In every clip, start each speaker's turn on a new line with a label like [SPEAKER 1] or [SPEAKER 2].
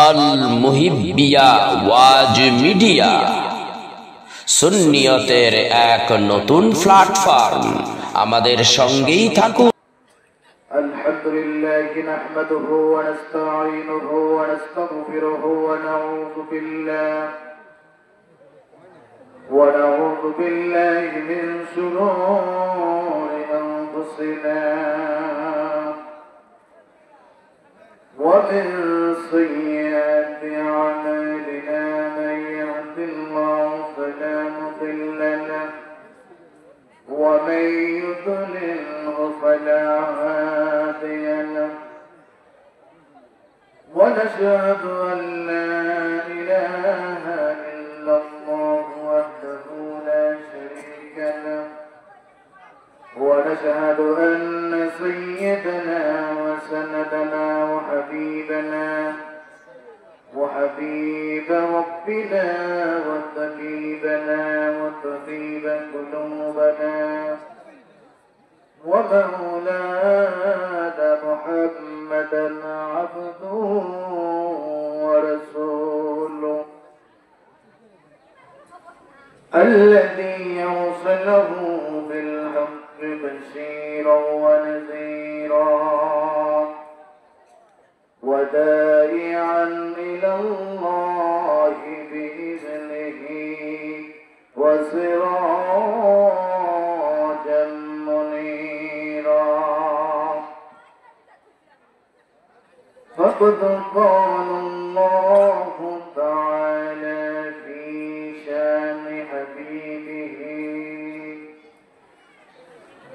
[SPEAKER 1] আল মুহিব্বিয়া ওয়াজ media সুন্নিয়তের এক নতুন platform. আমাদের সঙ্গেই থাকুন।
[SPEAKER 2] আলহামদুলিল্লাহ নাহমাদুহু ওয়া নাস্তাঈনুহু ওয়া নাস্তাগফিরুহু ওয়া নাউযু বিল্লাহি মিন শুরুরি আনফুসিনা ওয়া মিন সাইয়্যাতি আমালিনা মান ইয়াহদিল্লাহু ফালা মুদিল্লা লাহু ওয়া মান يضلله فلا هادي له ونشهد أن لا إله إلا الله وحده لا شريك له ونشهد أن سيدنا وسندنا وحبيب ربنا وطبيبنا وطبيب قلوبنا ومولانا محمدا عبده ورسوله الذي يوصله بالحق بشيرا ونذيرا وداعيا إلى الله بإذنه وسراجا فقد قال الله تعالى في شان حبيبه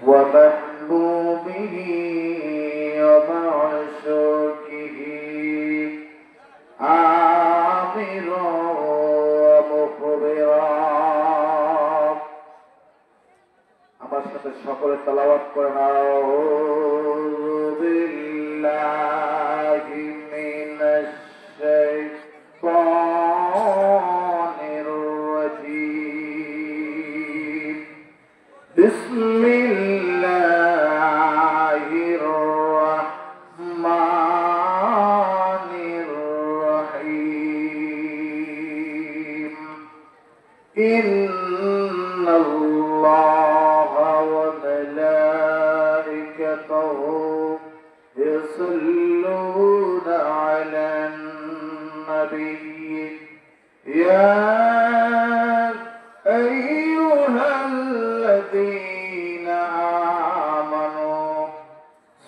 [SPEAKER 2] ومحبوبه ومعشوقه آمرا ومخبرا আমার সাথে সকলে তেলাওয়াত করেন আউযু বিল্লাহি মিনাশ শাইতানির রাজীম বিসমিল্লাহির রাহমানির রহিম ইন্নাল্লাহা ওয়া মালাইকাতাহু يصلون على النبي يا أيها الذين آمنوا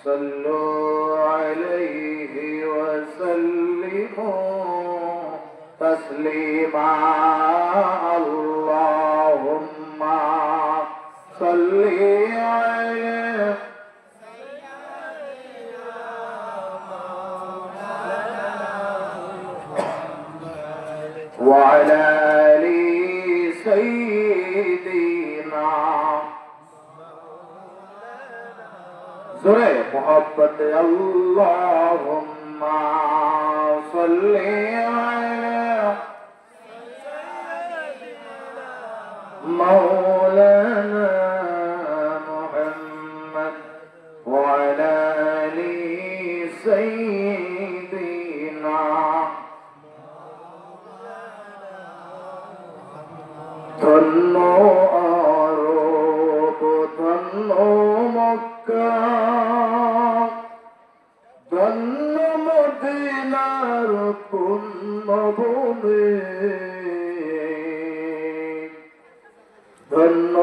[SPEAKER 2] صلوا عليه وسلموا تسليما اللهم صل عليه وعلى آل سيدنا زرع محبت اللهم صل على مولانا محمد وعلى آل سيدنا ধন্য আরব ধন্য মক্কা ধন্য মদিনার পুণ্যভূমি ধন্য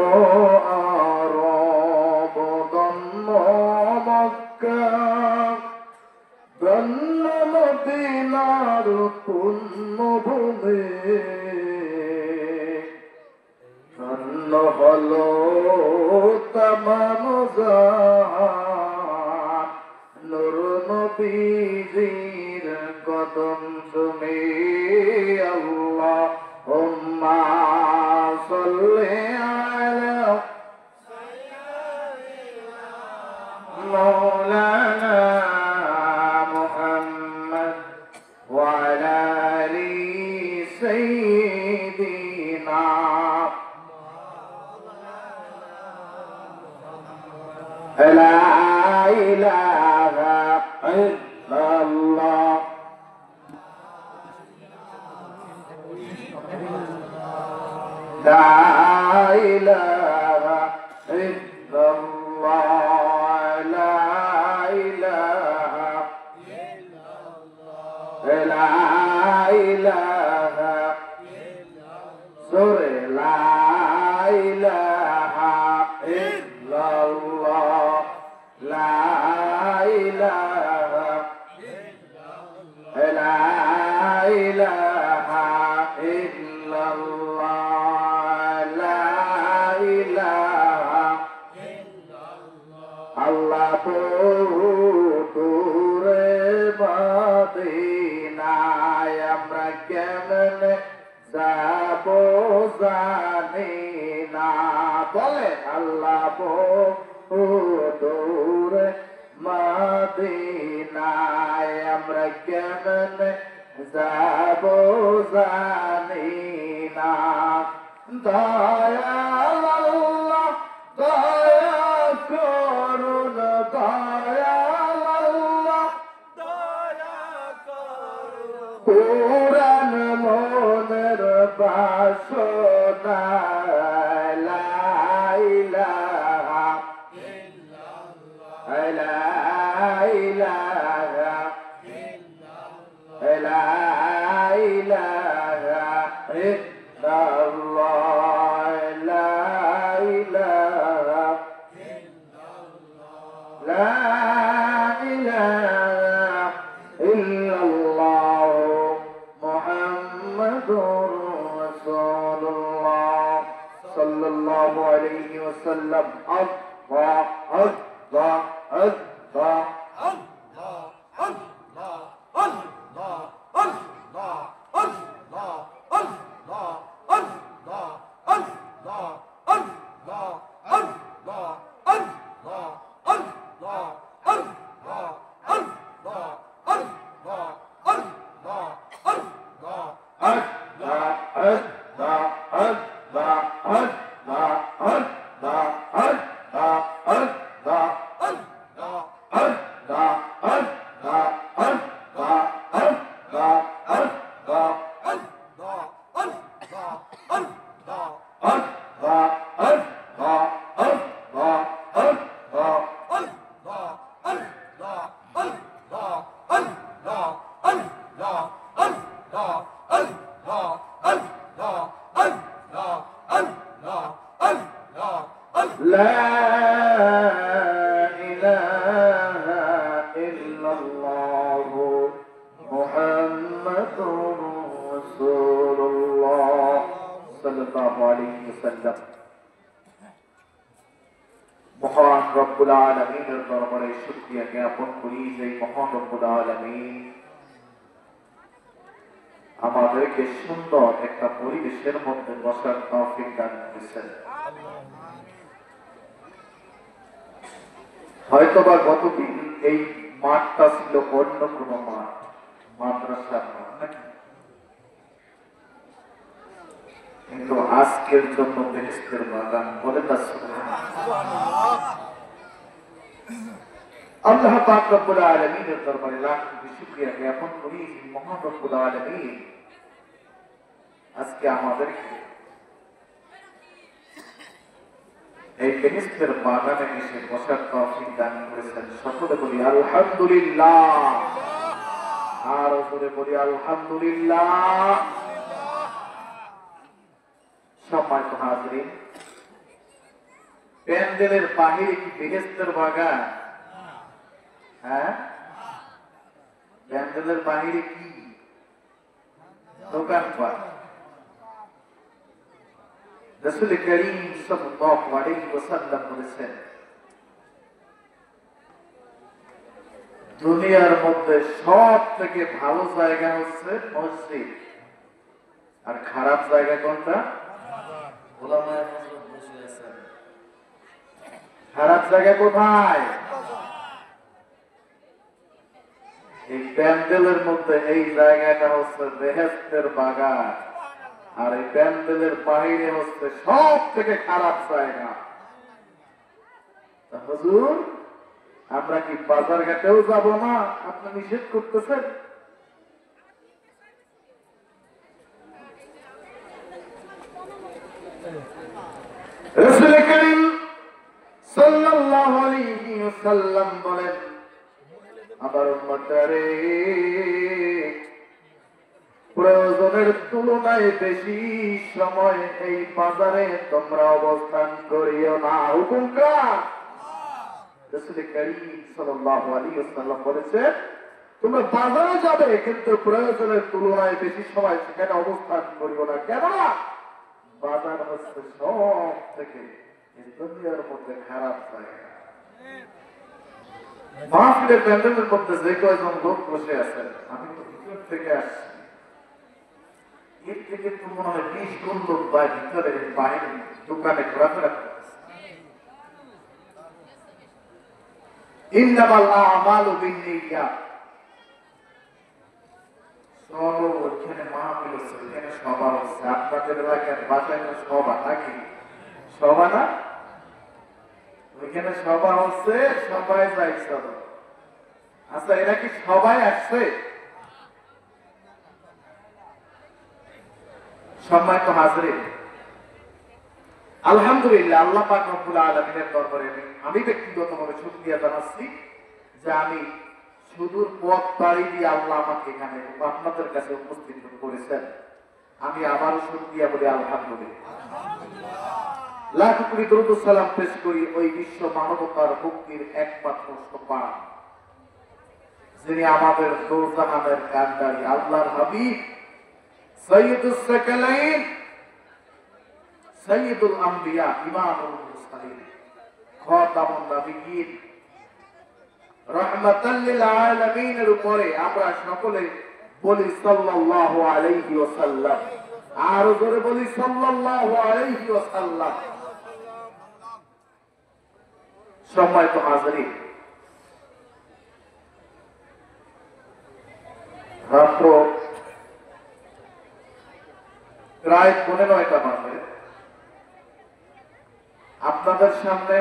[SPEAKER 2] আরব ধন্য মক্কা ধন্য মদিনার পুণ্যভূমি হলো তামাম জাহান নূর নবীর কদম চুমে আল্লাহুম্মা সাল্লি আলা মাওলানা মুহাম্মদ ওয়া আলা আলি সাইয়্যিদিনা لا إله إلا الله لا إله إلا الله لا إله إلا الله لا إله إلا الله لا إله إلا الله لا إله إلا الله لا إله إلا الله لا إله إلا الله الله পুরে মদিনায় আমরা কেমনে যাব জানি না বলে আল্লাহ পুরে মদিনায় আমরা কেমনে যাব জানি না দয়াল আল্লাহ দয়া করুন দয়াল আল্লাহ দয়া করুন পুরান মনের বাসনা লা ইলাহা ইল্লাল্লাহ লা ইলাহা ইল্লাল্লাহ লা ইলাহা ইল্লাল্লাহ লা ইলাহা ইল্লাল্লাহ লা ইলাহা ইল্লাল্লাহ মুহাম্মাদুর রাসূলুল্লাহ সাল্লাল্লাহু আলাইহি ওয়াসাল্লাম আল্লাহ আল্লাহ আল্লাহ মহান রব্বুল আলামিনের দরবারে শুকরিয়া জ্ঞাপন করি যে মহান রব্বুল আলামিন আমাদেরকে সুন্দর একটা পরিবেশের মধ্যে বসার তৌফিক দান করেছেন। হয়তোবা গতদিন এই মাঠটা ছিল অন্য কোনো মাঠ, মাদ্রাসার মাঠ, কিন্তু আজকের জন্য বেহেশতের বাগান বলে না সুবহানাল্লাহ। আল্লাহ পাক রব্বুল আলামিনের দরবারে লাখ কোটি শুকরিয়া জ্ঞাপন করি মহান রব্বুল আলামিন আজকে আমাদেরকে এই বেহেশতের বাগানে এসে বসার তৌফিক দান করেছেন। সকলে বলি আলহামদুলিল্লাহ, আর উপরে বলি আলহামদুলিল্লাহ। সম্মানিত হাজরিন, প্যান্ডেলের বাহিরে কি বেহেশতের বাগান? হ্যাঁ, প্যান্ডেলের বাহিরে কি দোকানপাট? রাসূল করিম সাল্লাল্লাহু আলাইহি ওয়াসাল্লাম বলেছেন, দুনিয়ার মধ্যে সব থেকে ভালো জায়গা হচ্ছে মসজিদ, আর খারাপ জায়গা কোনটা? ওলামায়ে হযরত বসে আছেন। খারাপ জায়গা কোথায়? এই প্যান্ডেলের মধ্যে। এই জায়গাটা হচ্ছে বেহেশতের বাগান, আর এই প্যান্ডেলের বাইরে হচ্ছে সব থেকে খারাপ জায়গা। হুজুর, আমরা কি বাজার ঘাটেও যাব না? আপনি নিষেধ করতেছেন। ওয়াসাল্লাম বলেন, আমার উম্মতরে প্রয়োজনের তুলনায় বেশি সময় এই বাজারে তোমরা অবস্থান করিও না। হুকুম কার? রাসূল করিম সাল্লাল্লাহু আলাইহি ওয়াসাল্লাম বলেছেন, তোমরা বাজারে যাবে কিন্তু প্রয়োজনের তুলনায় বেশি সময় সেখানে অবস্থান করিও না। কেন? বাজার হচ্ছে সব থেকে এই দুনিয়ার মধ্যে খারাপ জায়গা। মাহফিলের প্যান্ডেলের মধ্যে যে কয়জন লোক বসে আছেন, আমি তো ভিতর থেকে আসছি, এর থেকে তো মনে হয় 20 গুণ লোক ভিতরে বাইরে দোকানে ঘোরাফেরা করছে। ইন্নামাল আমালু বিন্নিয়াত। ওইখানে মাহফিল হচ্ছে, ওইখানে সভা হচ্ছে। আপনাদের এলাকার বাসায় সভা নাকি? সভা না? ওইখানে সভা হচ্ছে, সবাই যাইছে। আচ্ছা, এরা কি সবাই আসছে? সম্মানিত হাজরিন, আলহামদুলিল্লাহ, আল্লাহ পাক রব্বুল আলামিনের দরবারে আমি ব্যক্তিগতভাবে শুকরিয়া জানাচ্ছি যে আমি সুদূর পথ পাড়ি দিয়ে আল্লাহ আমাকে এখানে আপনাদের কাছে উপস্থিত করেছেন। আমি আবারও শুকরিয়া বলি আলহামদুলিল্লাহ। লাখ কোটি দরুদ ও সালাম পেশ করি ওই বিশ্ব মানবতার মুক্তির একমাত্র সোপান, যিনি আমাদের দোজাহানের কান্ডারি, আল্লাহর হাবিব সাইয়্যিদুস সাকালাইন, সাইয়্যিদুল আম্বিয়া, ইমামুল মুরসালিন, খাতামুন নবিয়্যিন, রাহমাতাল লিল আলামিনের উপরে আমরা সকলে বলি সাল্লাল্লাহু আলাইহি ওয়াসাল্লাম। আর জোরে বলি সাল্লাল্লাহু আলাইহি ওয়াসাল্লাম। সম্মানিত হাজরিন, রাত্র প্রায় 9:30 বাজে। আপনাদের সামনে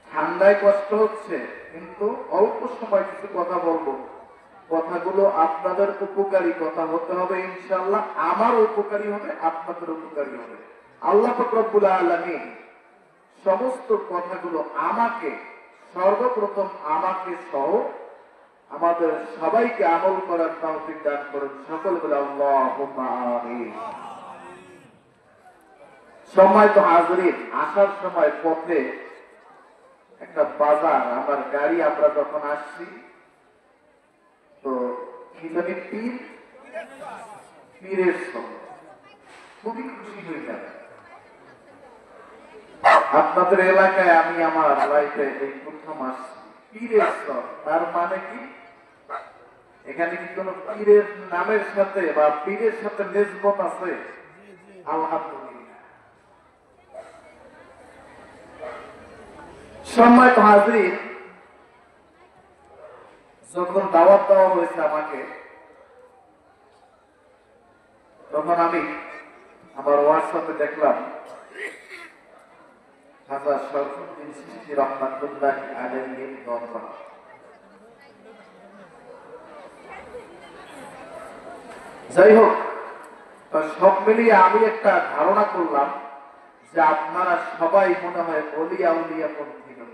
[SPEAKER 2] ঠান্ডায় কষ্ট হচ্ছে, কিন্তু অল্প সময় কিছু কথা বলবো। কথাগুলো আপনাদের উপকারী কথা হতে হবে ইনশাআল্লাহ। আমার উপকারী হবে, আপনাদের উপকারী হবে। আল্লাহ পাক রব্বুল আলামিন সমস্ত কথাগুলো আমাকে, সর্বপ্রথম আমাকে সহ আমাদের সবাইকে আমল করার তৌফিক দান করুন। সকল বলে আল্লাহুম্মা আমিন। সম্মানিত হাজরিন, আসার সময় পথে একটা বাজার, আমার গাড়ি আমরা যখন আসছি তো কি জানি পীরের সঙ্গে খুবই খুশি হয়ে যাবে। আপনাদের এলাকায় আমি আমার লাইফে এই প্রথম আসছি। পীরের সব তার মানে কি? এখানে কি কোন পীরের নামের সাথে বা পীরের সাথে নিসবত আছে? আলহামদুলিল্লাহ। সম্মানিত হাজরিন, যখন দাওয়াত দেওয়া হয়েছে আমাকে, তখন আমি আমার হোয়াটসঅ্যাপে দেখলাম হাজার শরফুদ্দিন চিশতি রাহমাতুল্লাহি আলাইহির দরবার। যাই হোক, সব মিলিয়ে আমি একটা ধারণা করলাম যে আপনারা সবাই মনে হয় ওলিয়া উলিয়া পন্থী লোক।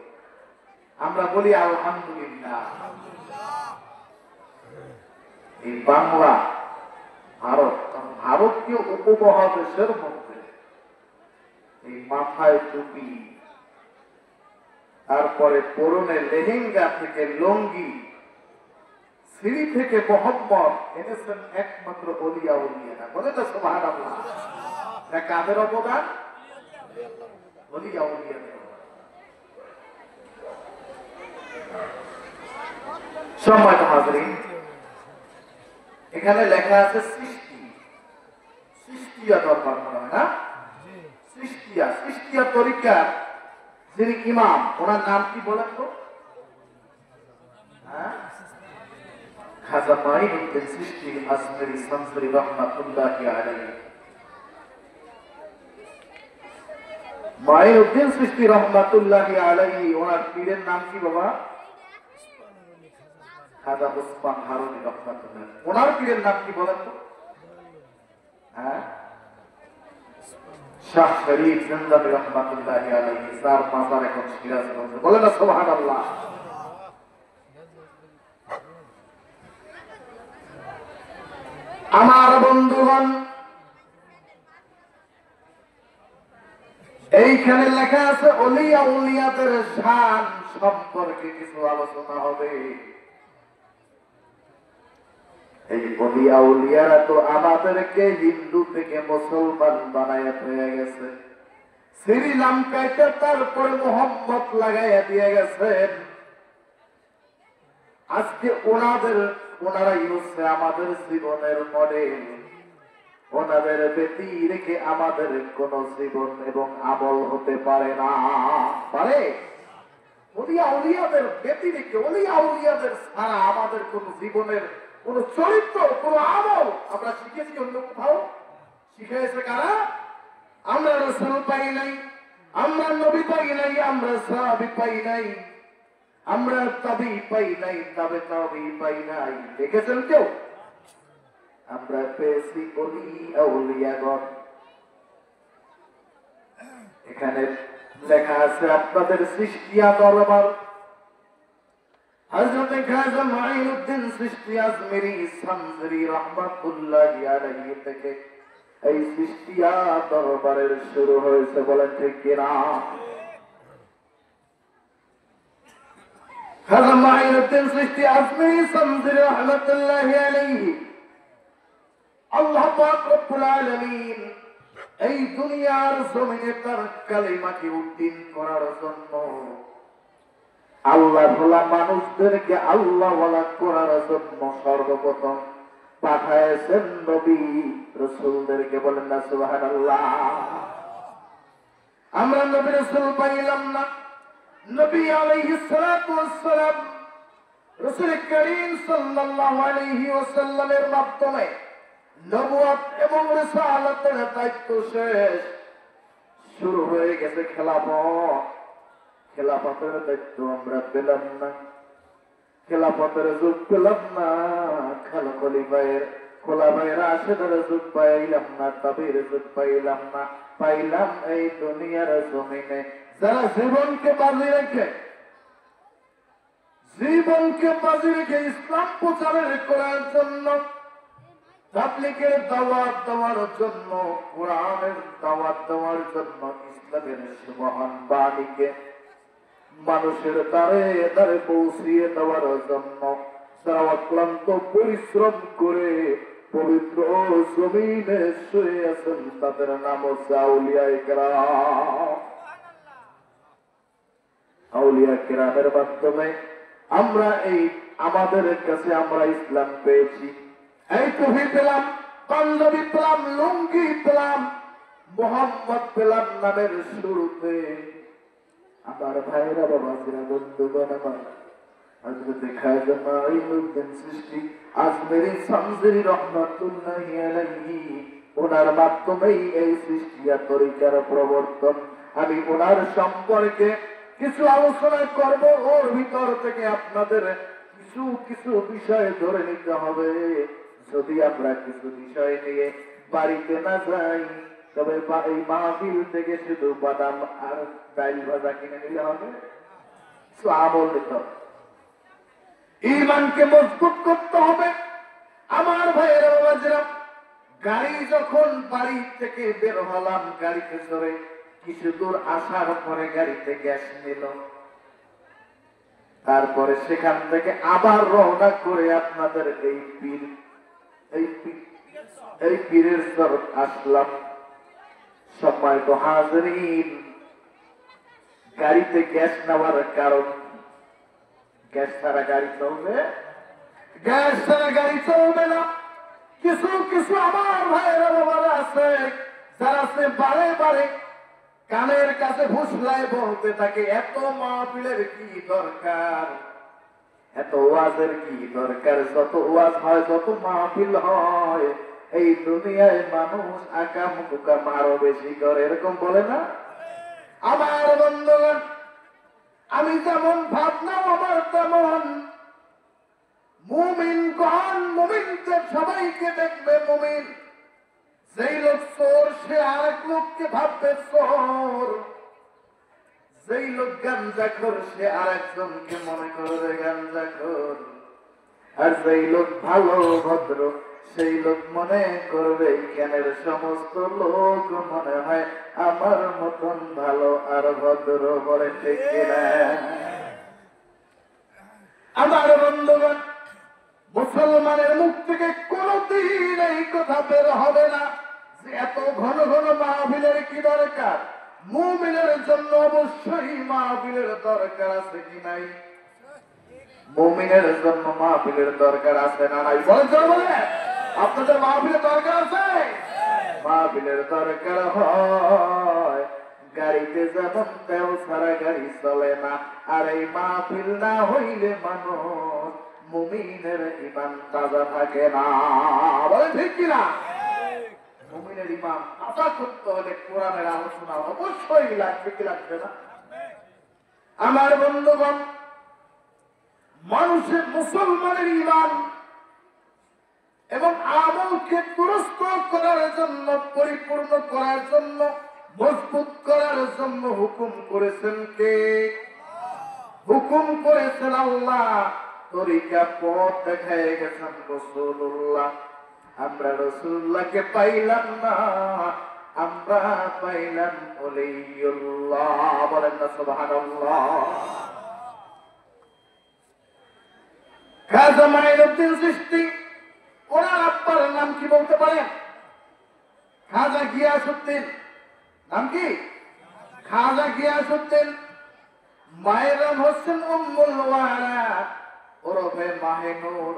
[SPEAKER 2] আমরা বলি আলহামদুলিল্লাহ। এই বাংলা, ভারতীয় উপমহাদেশের মধ্যে এই মাথায় টুপি, তারপরে পরনে লেহেঙ্গা থেকে লুঙ্গি, সিঁড়ি থেকে মোহাম্মদ এনেছেন একমাত্র ওলিয়া উলিয়া। বলে তো সুবহানাল্লাহ। কাদের অবদান? ওলিয়া উলিয়া। সম্মানিত হাজরিন, এখানে লেখা আছে সৃষ্টি, সৃষ্টিয়া দরবার মনে হয় না? সৃষ্টিয়া তরিকা যিনি ইমাম, ওনার নাম কি বলেন তো? খাজা মাইনুদ্দিন চিশতি আজমেরি শামসুরি রাহমাতুল্লাহি আলাইহি। মাইনুদ্দিন চিশতি রাহমাতুল্লাহি আলাইহি, ওনার পীরের নাম কি বাবা? খাজা ওসমান হারুনি রাহমাতুল্লাহ। ওনার পীরের নাম কি বলেন তো? শাহ শরীফ জিন্দাবি রহমাতুল্লাহি আলাইহি, তার মাজার এখন সিরাজগঞ্জে। বলেন না সুবহানাল্লাহ। আমার বন্ধুগণ, এইখানে লেখা আছে ওলিয়া উলিয়াদের শান সম্পর্কে কিছু আলোচনা হবে। এই ওলিয়া উলিয়ারা তো আমাদেরকে হিন্দু থেকে মুসলমান বানায় হয়ে গেছে, শ্রীলঙ্কায় তারপরে মোহাম্মদ লাগাইয়া দিয়ে গেছেন। আজকে ওনারাই হচ্ছে আমাদের জীবনের মডেল। ওনাদের ব্যতি রেখে আমাদের কোন জীবন এবং আমল হতে পারে না। পারে? ওলিয়া উলিয়াদের ব্যতি রেখে, ওলিয়া উলিয়াদের ছাড়া আমাদের কোন জীবনের কোন চরিত্র, কোন আমল আমরা শিখেছি অন্য কোথাও? শিখেছে কারা? আমরা রাসূল পাই নাই, আমরা নবী পাই নাই, আমরা সাহাবী পাই নাই, আমরা তাবি পাই নাই, তবে তাবি পাই নাই। দেখেছেন কেউ? আমরা পেয়েছি ওলিয়া উলিয়াগণ। এখানে লেখা আছে আপনাদের সৃষ্টিয়া দরবার হযরত খাজা মাঈনুদ্দিন সৃষ্টি আজমিরি সামজরি রহমাতুল্লাহি আলাইহি থেকে এই সৃষ্টিয়া দরবারের শুরু হয়েছে। বলেন ঠিক কিনা? খাজা মাঈনুদ্দিন সৃষ্টি আজমিরি সামজরি রহমাতুল্লাহি আলাইহি, আল্লাহ পাক রব্বুল আলামিন এই দুনিয়ার জমিনে তার কালিমাকে উদ্দিন করার জন্য, আল্লাহ ভোলা মানুষদেরকে আল্লাহ ওয়ালা করার জন্য সর্বপ্রথম পাঠাইছেন নবী রাসূলদেরকে। বলেন না সুবহানাল্লাহ। আমরা নবী রাসূল পাইলাম না। নবী আলাইহিস সালাতু ওয়াস সালাম রাসূল করিম সাল্লাল্লাহু আলাইহি ওয়াসাল্লামের মাধ্যমে নবুয়ত এবং রিসালাতের দায়িত্ব শেষ, শুরু হয়ে গেছে খেলাফত। খেলাফতের দায়িত্ব আমরা পেলাম না, খেলাফতের যুগ পেলাম না, খোলাফায়ে রাশিদের যুগ পাইলাম না, তাবির যুগ পাইলাম না। পাইলাম এই দুনিয়ার জমিনে যারা জীবনকে বাজি রেখে ইসলাম প্রচারের করার জন্য, তাবলীগের দাওয়াত দেওয়ার জন্য, কোরআনের দাওয়াত দেওয়ার জন্য, ইসলামের মহান বাণীকে মানুষের দ্বারে দ্বারে পৌঁছিয়ে দেওয়ার জন্য তারা অক্লান্ত পরিশ্রম করে পবিত্র জমিনে শুয়ে আছেন। তাদের নাম হচ্ছে আউলিয়ায়ে কেরাম। আউলিয়া কেরামের মাধ্যমে আমরা আমাদের কাছে আমরা ইসলাম পেয়েছি। এই টুপি পেলাম, পাঞ্জাবি পেলাম, লুঙ্গি পেলাম, মোহাম্মদ পেলাম নামের শুরুতে। আমার ভাইরা, বাবাজিরা, বন্ধুগণ, আমার হযরত খাজা মাঈনুদ্দিন সৃষ্টি আজমেরি সামজরি রহমাতুল্লাহি আলাইহি, ওনার মাধ্যমেই এই সৃষ্টিয়া তরিকার প্রবর্তন। আমি ওনার সম্পর্কে কিছু আলোচনা করব। ওর ভিতর থেকে আপনাদের কিছু কিছু বিষয় ধরে নিতে হবে। যদি আমরা কিছু বিষয় নিয়ে বাড়িতে না যাই, তবে এই মাহফিল থেকে শুধু বাদাম আর ডাল ভাজা কিনে নিলে হবে? আমল নিতে হবে, ঈমানকে মজবুত করতে হবে। আমার ভাইয়েরা, বাবাজিরা, গাড়ি যখন বাড়ি থেকে বের হলাম, গাড়িতে চড়ে কিছু দূর আসার পরে গাড়িতে গ্যাস নিল, তারপরে সেখান থেকে আবার রওনা করে আপনাদের এই পীরের চর আসলাম। সম্মানিত হাজরিন, গাড়িতে গ্যাস নেওয়ার কারণ, গ্যাস ছাড়া গাড়ি চলবে? গ্যাস ছাড়া গাড়ি চলবে না। কিছু কিছু আমার ভাইয়েরা বাবারা আছে, যারা সে বারে বারে কানের কাছে ফুসলায় বলতে থাকে, এত মাহফিলের কি দরকার, এত ওয়াজের কি দরকার? যত ওয়াজ হয়, যত মাহফিল হয়, এই দুনিয়ায় মানুষ আকাম কুকাম আরো বেশি করে, এরকম বলে না? আমার বন্ধুগণ, আমি যেমন ভাবলাম আমার তেমন মুমিনগণ, মুমিনদের সবাইকে দেখবে মুমিন। যেই লোক চোর, সে আরেক লোককে ভাববে চোর, যেই লোক গাঞ্জাখোর সে আর একজনকে মনে করবে গাঞ্জাখোর, আর যেই লোক ভালো ভদ্র সেই লোক মনে করবে জ্ঞানের সমস্ত লোক মনে হয় আমার মতন ভালো আর ভদ্র। বলে ঠিক কিনা? আমার বন্ধুগণ, মুসলমানের মুখ থেকে কোনদিন এই কথা বের হবে না যে এত ঘন ঘন মাহফিলের কি দরকার। মুমিনের জন্য অবশ্যই মাহফিলের দরকার আছে কি নাই? মুমিনের জন্য মাহফিলের দরকার আছে না নাই? বলেন তো, বলে আপনাদের মাহফিলের দরকার আছে? মাহফিলের দরকার হয়। গাড়িতে যেমন তেল ছাড়া গাড়ি চলে না, আর এই মাহফিল না হইলে মানুষ মুমিনের ঈমান তাজা থাকে না। বলে ঠিক কিনা? মুমিনের ঈমান তাজা করতে হলে কোরআনের আলোচনা অবশ্যই লাগবে, কি লাগবে না? আমার বন্ধুগণ, মানুষের মুসলমানের ঈমান এবং আমলকে দুরস্ত করার জন্য, পরিপূর্ণ করার জন্য, মজবুত করার জন্য হুকুম করেছেন কে? হুকুম করেছেন আল্লাহ। তরিকা পথ দেখায় গেছেন রাসূলুল্লাহ। আমরা রাসূলুল্লাহকে পাইলাম না, আমরা পাইলাম ওলিউল্লাহ। বলেন না সুবহানাল্লাহ। খাজা মাইনুদ্দিন চিশতি, ওনার আব্বার নাম কি বলতে পারেন? খাজা গিয়াসউদ্দিন। নাম কি? খাজা গিয়াসউদ্দিন। মায়ের নাম হচ্ছেন উম্মুল ওয়ারা ওরফে মাহেনুর।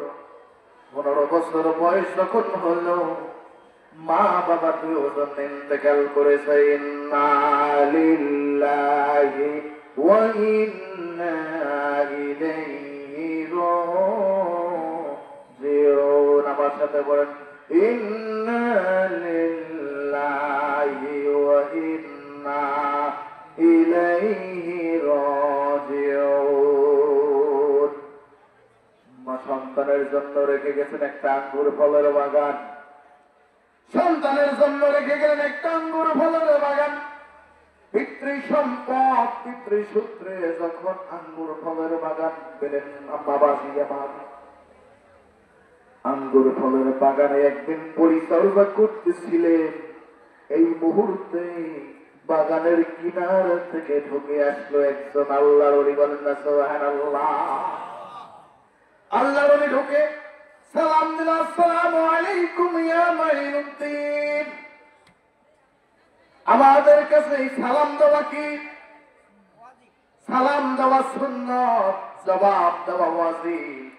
[SPEAKER 2] 15 বছর বয়স যখন হলো, মা বাবা দুজন ইন্তেকাল করেছে। ইন্না লিল্লাহি ওয়া ইন্না ইলাইহি রাজিউন। আমার সাথে বলেন, ইন্না লিল্লাহি ওয়া ইন্না ইলাইহি রাজিউন। মা সন্তানের জন্য রেখে গেছেন একটা আঙ্গুর ফলের বাগান। সন্তানের জন্য রেখে গেলেন একটা আঙ্গুর ফলের বাগান। পিতৃ সম্পদ, পিতৃসূত্রে যখন আঙ্গুর ফলের বাগান পেলেন বাবাজি আমার, আঙ্গুর ফলের বাগানে একদিন পরিচর্যা করতেছিলেন। এই মুহূর্তে বাগানের কিনার থেকে ঢুকে আসলো একজন আল্লাহর ওলি। বলেন না সুবহানাল্লাহ। আল্লাহর ওলি ঢুকে সালাম দিল, আসসালামু আলাইকুম ইয়া মাইনুদ্দিন। আমাদের কাছে এই সালাম দেওয়া কি? সালাম দেওয়া সুন্নাত, জবাব দেওয়া ওয়াজিব।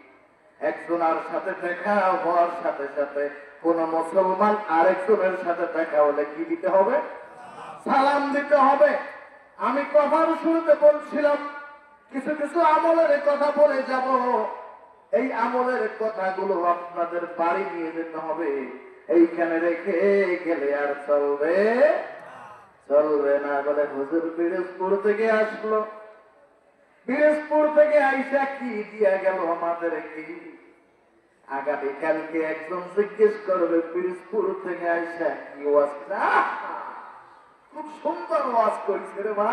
[SPEAKER 2] একজনের সাথে দেখা হওয়ার সাথে সাথে কোন মুসলমান আরেকজনের সাথে দেখা হলে কি দিতে হবে? সালাম দিতে হবে। আমি কথার শুরুতে বলছিলাম কিছু কিছু আমলের কথা বলে যাব। এই আমলের কথাগুলো আপনাদের বাড়ি নিয়ে যেতে হবে। এইখানে রেখে গেলে আর চলবে চলবে না। বলে হুজুর পিরোজপুর থেকে আসলো, পিরোজপুর থেকে আইসা কি দিয়া গেল আমাদের? কি আগামীকালকে একজন জিজ্ঞেস করবে পিরোজপুর থেকে আইসা কি ওয়াজ? খুব সুন্দর ওয়াজ করেছে রে মা,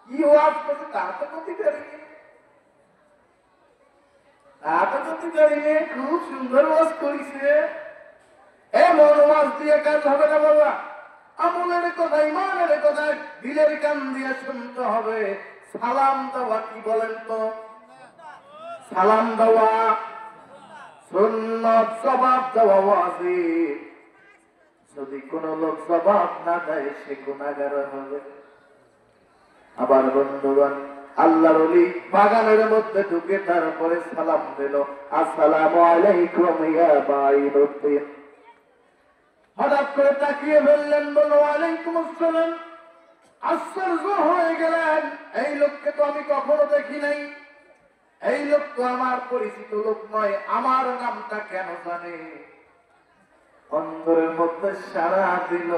[SPEAKER 2] কি ওয়াজ করছে তা তো করতে পারিনি, তা তো করতে পারিনি, খুব সুন্দর ওয়াজ করেছে। এমন ওয়াজ দিয়ে কাজ হবে না বাবা। আমলের কথা, ইমানের কথা দিলের কান দিয়ে শুনতে হবে। সালাম দেওয়া কি বলেন তো? সালাম দেওয়া সুন্নাত, জবাব দেওয়া ওয়াজিব। যদি কোন লোক জবাব না দেয় সে গুনাহগার হবে। আবার বন্ধুগণ, আল্লাহর ওলি বাগানের মধ্যে ঢুকে তারপরে সালাম দিল, আসসালামু আলাইকুম ইয়া মাইনুদ্দিন। হঠাৎ করে তাকিয়ে বললেন, বলো ওয়ালাইকুম আসসালাম। আশ্চর্য হয়ে গেলেন, এই লোককে তো আমি কখনো দেখি নাই, এই লোক তো আমার পরিচিত লোক নয়, আমার নামটা কেন জানে? অন্তরের মধ্যে সারা দিল,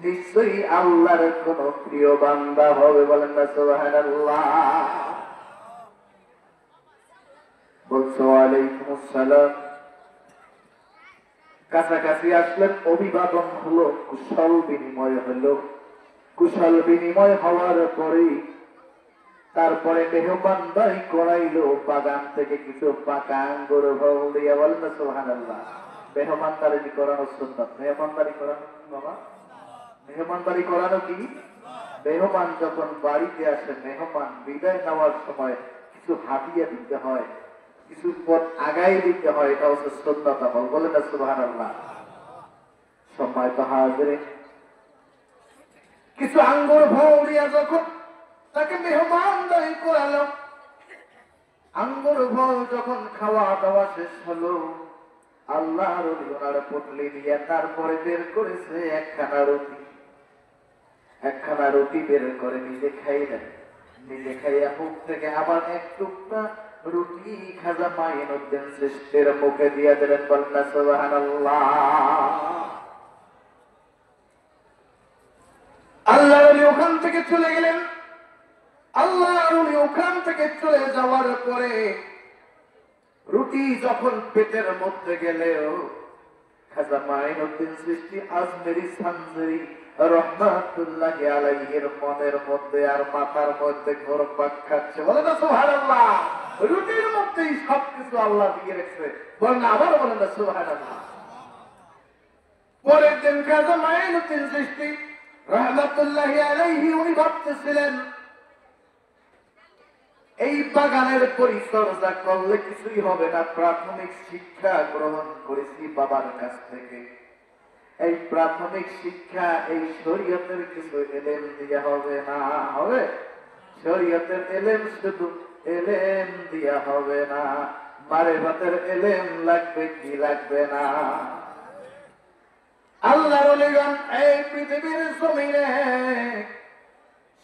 [SPEAKER 2] নিশ্চয়ই আল্লাহর কোন প্রিয় বান্দা হবে। বলেন না সুবহানাল্লাহ। বলছো ওয়ালাইকুম আসসালাম। কাছাকাছি আসলেন, অভিবাদন হলো, কুশল বিনিময় হলো। কুশল বিনিময় হওয়ার পরে তারপরে মেহমানদারি করাইলো, বাগান থেকে কিছু পাকা আঙ্গুর ফল দিয়ে। বলেন সুবহানাল্লাহ। মেহমানদারি করানো সুন্নাত। মেহমানদারি করানো কি বাবা? মেহমানদারি করানো কি? মেহমান যখন বাড়িতে আসে, মেহমান বিদায় নেওয়ার সময় কিছু হাদিয়া দিতে হয়, কিছু পথ আগাই দিতে হয়। এটা হচ্ছে সুন্নাত আমল। বলেন না সুবহানাল্লাহ। সম্মানিত হাজিরিন, কিছু আঙ্গুর ফল দিয়া যখন তাকে মেহমানদারি করালো, আঙ্গুর ফল যখন খাওয়া দাওয়া শেষ হলো, আল্লাহর ওনার পুটলি দিয়ে তারপরে বের করেছে একখানা রুটি। একখানা রুটি বের করে নিজে খাইলেন। নিজে খাইয়া মুখ থেকে আবার এক টুকরা রুটি খাজা মাইনুদ্দিন চিশতির মুখে দিয়ে দিলেন। বলেন সুবহানাল্লাহ। আল্লাহর ওলি ওখান থেকে চলে গেলেন। আল্লাহর ওলি ওখান থেকে চলে যাওয়ার পরে রুটি যখন পেটের মধ্যে গেলেও খাজা মাইনুদ্দিন চিশতি আজমেরি সানজারি রহমাতুল্লাহি আলাইহির মনের মধ্যে আর মাথার মধ্যে ঘুরপাক খাচ্ছে। বলেন না সুবহানাল্লাহ। রুটির মধ্যেই সবকিছু আল্লাহ দিয়ে রেখেছে। বলেন আবার বলেন না সুবহানাল্লাহ। পরের দিন খাজা মাইনুদ্দিন চিশতি রহমাতুল্লাহি আলাইহি উনি ভাবতেছিলেন, এই বাগানের পরিচর্যা করলে কিছুই হবে না। প্রাথমিক শিক্ষা গ্রহণ করেছি বাবার কাছ থেকে। এই প্রাথমিক শিক্ষা এই শরীয়তের কিছু এলেম দিয়া হবে না। হবে শরীয়তের এলেম, শুধু এলেম দিয়া হবে না, মারিফাতের এলেম লাগবে কি লাগবে না? আল্লাহর ওলিগণ এই পৃথিবীর জমিনে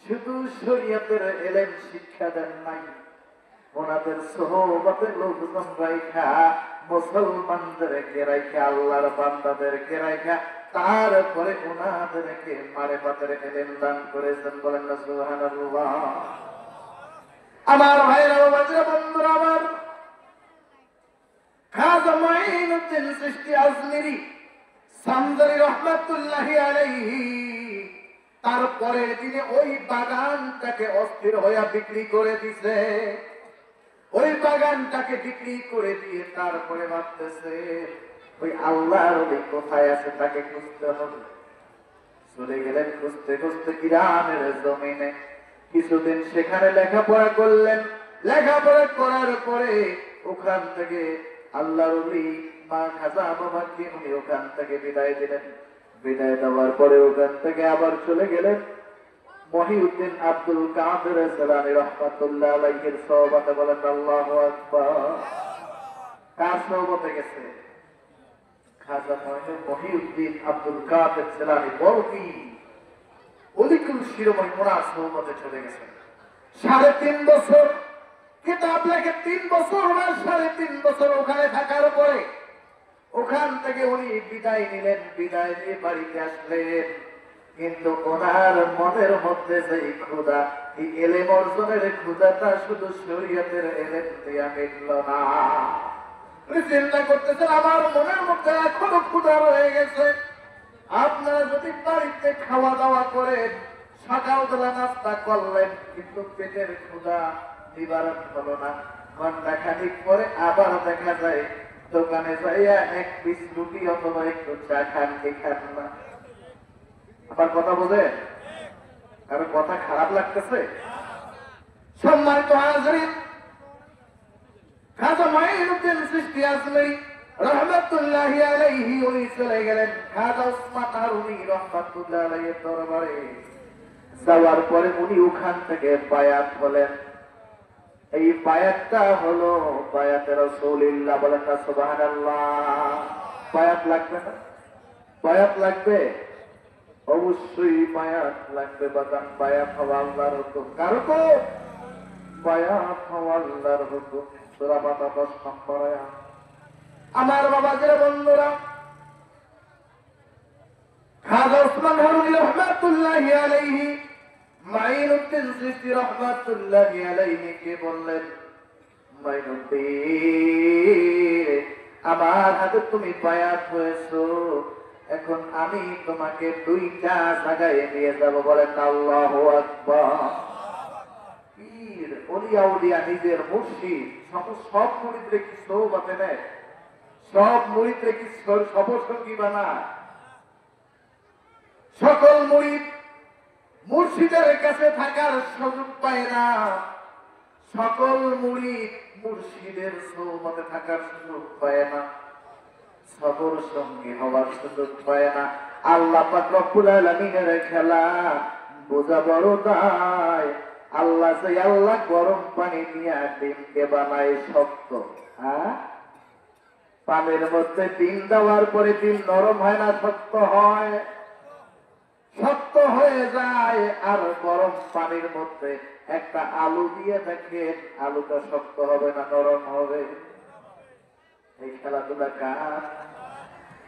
[SPEAKER 2] শুধু শরীয়তের এলেম শিক্ষা দেন নাই, ওনাদের সোহবতে লোকজন রাইখা, মুসলমানদেরকে রাইখা, আল্লাহর বান্দাদেরকে রাইখা, তারপরে ওনাদেরকে মারিফাতের এলেম দান করেছেন। বলেন না সুবহানাল্লাহ। আমার ভাইরা, বাবাজিরা, বন্ধুরা আমার, খাজা মাইনুদ্দিন চিশতি আজমিরি সানজারি রহমাতুল্লাহি আলাইহি তারপরে তিনি ওই বাগানটাকে অস্থির হইয়া বিক্রি করে দিছে। ওই বাগানটাকে বিক্রি করে দিয়ে তারপরে ভাবতেছে ওই আল্লাহর ওলি কোথায় আছে তাকে খুঁজতে হবে। চলে গেলেন খুঁজতে খুঁজতে ইরানের জমিনে। কিছুদিন সেখানে লেখাপড়া করলেন। লেখাপড়া করার পরে ওখান থেকে আল্লাহর ওলি মা খাজা বাবাকে উনি ওখান থেকে বিদায় দিলেন। বিদায় দেওয়ার পরে ওখান থেকে আবার চলে গেলেন মহিউদ্দিন আব্দুল কাদের জিলানী রাহমাতুল্লাহ আলাইহির সোহবতে। বলেন আল্লাহু আকবার। কার সোহবতে গেছে? খাজা মহিউদ্দিন আব্দুল কাদের জিলানী বরফি অলিকুল শিরোমণি, ওনার সোহবতে চলে গেছেন। 3.5 বছর কিতাব লেখে, 3 বছর ওনার 3.5 বছর ওখানে থাকার পরে ওখান থেকে উনি বিদায় নিলেন। বিদায় নিয়ে বাড়িতে আসলেন, কিন্তু ওনার মনের মধ্যে যে ক্ষুধা, এই এলেম অর্জনের ক্ষুধাটা শুধু শরীয়তের এলেম দিয়া মিটল না। উনি চিন্তা করতেছেন, আমার মনের মধ্যে এখনো ক্ষুধা রয়ে গেছে। আপনারা যদি বাড়িতে খাওয়া দাওয়া করেন, সকালবেলা নাস্তা করলেন, কিন্তু পেটের ক্ষুধা নিবারণ হলো না। ঘন্টা খানিক পরে আবার দেখা যায় দোকানে যাইয়া 1 পিস রুটি অথবা একটু চা খান, কি খান না? আমার কথা বোঝে? কারো কথা খারাপ লাগতেছে? সম্মানিত হাজিরিন, খাজা মাইনুদ্দিন চিশতি আজমিরি রহমাতুল্লাহি আলাইহি উনি চলে গেলেন খাজা উসমান হারুনি রহমাতুল্লাহ আলাইহির দরবারে। যাওয়ার পরে উনি ওখান থেকে বায়াত হলেন। এই বায়াতটা হলো বায়াতে রাসূলুল্লাহ। বলেন না সুবহানাল্লাহ। বায়াত লাগবে না? বায়াত লাগবে, অবশ্যই বায়াত লাগবে। বাদান বায়াত হওয়া আল্লাহর হুকুম। কার হুকুম? বায়াত হওয়া আল্লাহর হুকুম। সূরা বাকারা 10 নম্বর আয়াত। আমার বাবাজিরা, বন্ধুরা, খাজা উসমান হারুনি রহমাতুল্লাহি আলাইহি মাইনুদ্দিন চিশতি রহমাতুল্লাহি আলাইহি কে বললেন, মাইনুদ্দিন আমার হাতে তুমি বায়াত হয়েছো, এখন আমি তোমাকে দুইটা জায়গায় নিয়ে যাব, বলেন আল্লাহু আকবার। পীর ওলিয়া উলিয়া নিজের মুর্শিদ সব মুরিদরে কি সৌবাতে নেয়, সব মুরিদরে কি সবসঙ্গী বানায়? সকল মুরিদ মুর্শিদের কাছে থাকার সুযোগ পায় না, সকল মুরিদ মুর্শিদের সোহবতে থাকার সুযোগ পায় না, সবর সঙ্গী হওয়ার সুযোগ পায় না। আল্লাহ পাক রব্বুল আলামিনের খেলা বোঝা বড় দায়। আল্লাহ যে আল্লাহ গরম পানি দিয়ে ডিমকে বানায় শক্ত, হ্যাঁ, পানির মধ্যে ডিম দেওয়ার পরে ডিম নরম হয় না শক্ত হয়? শক্ত হয়ে যায়। আর গরম পানির মধ্যে একটা আলু দিয়ে দেখেন, আলুটা শক্ত হবে না নরম হবে? এই খেলাধুলা কার?